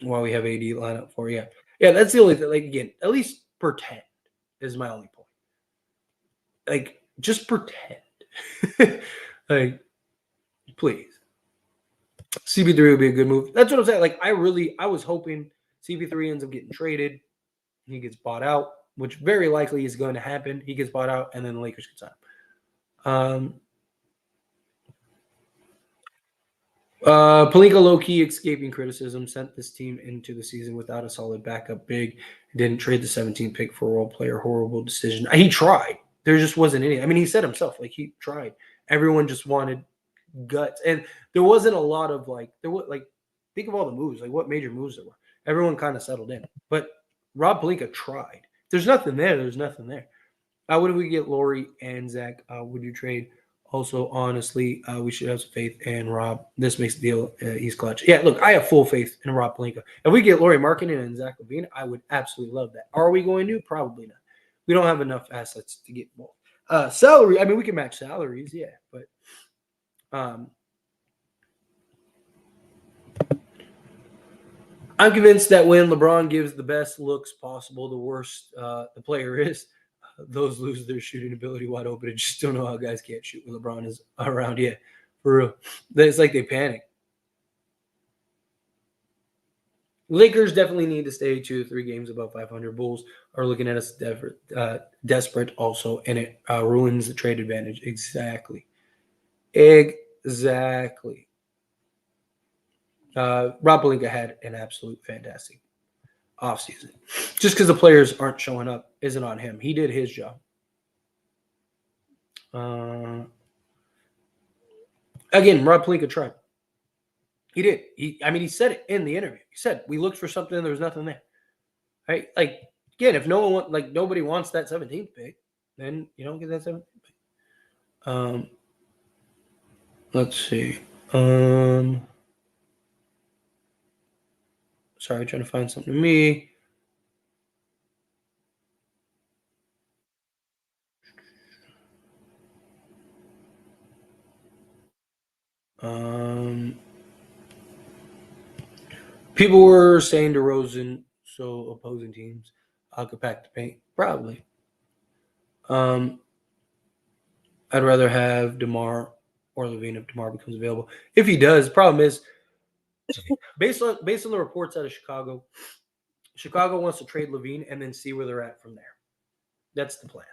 while we have AD line up for. Yeah, that's the only thing. Again, at least pretend is my only point. Just pretend. Please. CP3 would be a good move. That's what I'm saying. I was hoping CP3 ends up getting traded. He gets bought out, which very likely is going to happen. He gets bought out, and then the Lakers can sign him. Pelinka low-key escaping criticism, sent this team into the season without a solid backup big. Didn't trade the 17th pick for a role player. Horrible decision. He tried. There just wasn't any. I mean, he said himself, he tried. Everyone just wanted guts. And there wasn't a lot of, think of all the moves. What major moves there were. Everyone kind of settled in. But Rob Pelinka tried. There's nothing there. There's nothing there. What if we get Laurie and Zach? Would you trade? Also, honestly, we should have some faith in Rob. This makes the deal. He's clutch. Yeah, look, I have full faith in Rob Pelinka. If we get Laurie Markkinen and Zach LaVine, I would absolutely love that. Are we going to? Probably not. We don't have enough assets to get both. Salary, I mean, we can match salaries, yeah, but I'm convinced that when LeBron gives the best looks possible, the worse the player is. Those lose their shooting ability wide open. I just don't know how guys can't shoot when LeBron is around. Yeah, for real. It's like they panic. Lakers definitely need to stay 2 to 3 games above 500. Bulls are looking at us desperate also, and it ruins the trade advantage. Exactly. Rob Pelinka had an absolute fantastic offseason. Just because the players aren't showing up isn't on him. He did his job. Again, Rob Pelinka tried. He did. He said it in the interview. He said, we looked for something and there was nothing there. Right? Again, if no one nobody wants that 17th pick, then you don't get that 17th pick. Let's see. Sorry, trying to find something to me. People were saying DeRozan, so opposing teams could pack the paint. Probably. I'd rather have DeMar or Levine if DeMar becomes available. If he does, problem is based on the reports out of Chicago, Chicago wants to trade Levine and then see where they're at from there. That's the plan.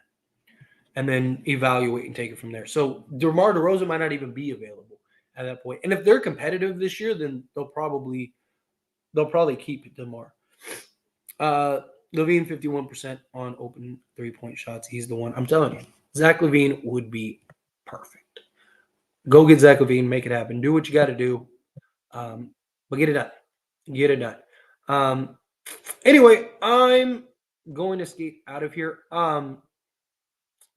And then evaluate and take it from there. So DeMar DeRozan might not even be available at that point. And if they're competitive this year, then they'll probably keep DeMar. Levine 51% on open 3-point shots. He's the one. I'm telling you, Zach LaVine would be perfect. Go get Zach LaVine, make it happen. Do what you got to do, but get it done. Get it done. Anyway, I'm going to skate out of here. I'll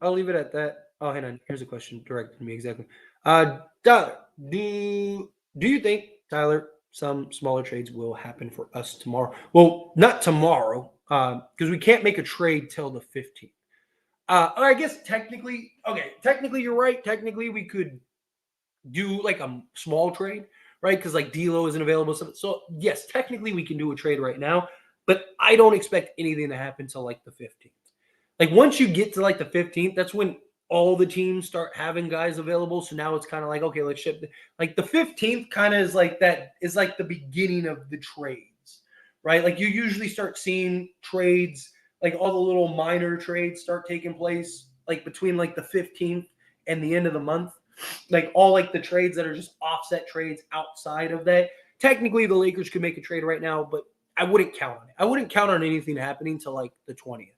leave it at that. Oh, hang on. Here's a question directed to me exactly. Tyler, do you think, Tyler, some smaller trades will happen for us tomorrow? Well, not tomorrow, because we can't make a trade till the 15th. Or I guess technically you're right. Technically, we could do like a small trade, right? Because like D'Lo isn't available. So yes, technically we can do a trade right now, but I don't expect anything to happen till like the 15th. Like once you get to like the 15th, that's when all the teams start having guys available. So now it's kind of like, okay, let's ship. Like the 15th kind of is like that is like the beginning of the trades, right? Like you usually start seeing trades, like all the little minor trades start taking place like between like the 15th and the end of the month. Like all like the trades that are just offset trades outside of that. Technically, the Lakers could make a trade right now, but I wouldn't count on it. I wouldn't count on anything happening till like the 20th.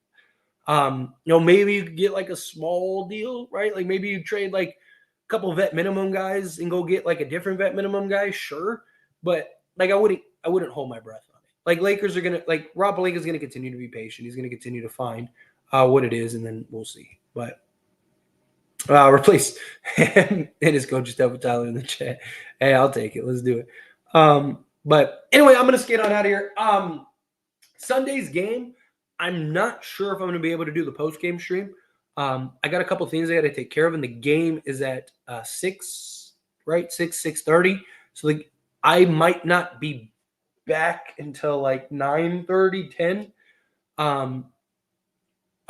Maybe you could get like a small deal, right? Like maybe you trade like a couple vet minimum guys and go get like a different vet minimum guy, sure. But like I wouldn't hold my breath on it. Like Lakers are gonna like Rob Pelinka is gonna continue to be patient. He's gonna continue to find what it is, and then we'll see. But replace him and his coach stuff with Tyler in the chat. Hey, I'll take it. Let's do it. But anyway, I'm gonna skate on out of here. Sunday's game, I'm not sure if I'm gonna be able to do the post game stream. I got a couple things I got to take care of, and the game is at 6, right? 6:30. So like I might not be back until like 9:30, 10.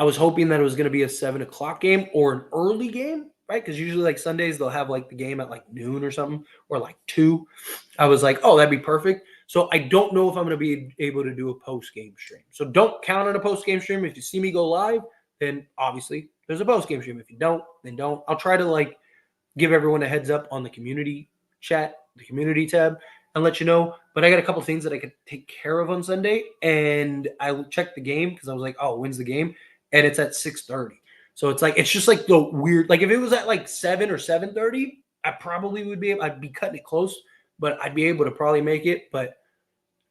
I was hoping that it was going to be a 7:00 game or an early game, right? Because usually like Sundays they'll have like the game at like noon or something or like 2. I was like, oh, that'd be perfect. So I don't know if I'm going to be able to do a post game stream. So don't count on a post game stream. If you see me go live, then obviously there's a post game stream. If you don't, then don't. I'll try to like give everyone a heads up on the community chat, the community tab, and let you know. But I got a couple things that I could take care of on Sunday, and I checked the game because I was like, oh, when's the game? And it's at 6:30. So it's like, it's just like the weird, like if it was at like 7 or 7:30, I probably would be, I'd be cutting it close, but I'd be able to probably make it. But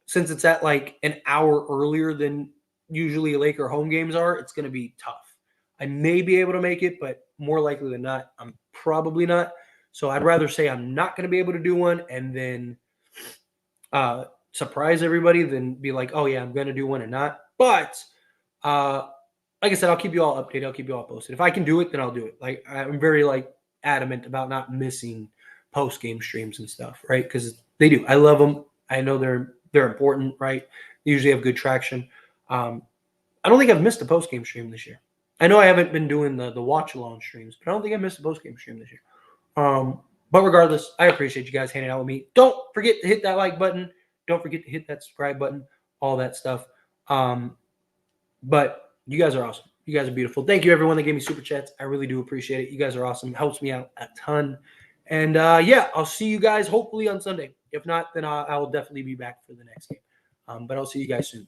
since it's at like an hour earlier than usually Laker home games are, it's going to be tough. I may be able to make it, but more likely than not, I'm probably not. So I'd rather say I'm not going to be able to do one and then surprise everybody than be like, oh yeah, I'm going to do one and not. But like I said, I'll keep you all updated. I'll keep you all posted. If I can do it, then I'll do it. Like I'm very like adamant about not missing post game streams and stuff, right? Because they do. I love them. I know they're important, right? They usually have good traction. I don't think I've missed a post game stream this year. I know I haven't been doing the watch along streams, but I don't think I missed a post game stream this year. But regardless, I appreciate you guys hanging out with me. Don't forget to hit that like button. Don't forget to hit that subscribe button. All that stuff. But you guys are awesome. You guys are beautiful. Thank you, everyone that gave me super chats. I really do appreciate it. You guys are awesome. It helps me out a ton. And yeah, I'll see you guys hopefully on Sunday. If not, then I will definitely be back for the next game. But I'll see you guys soon.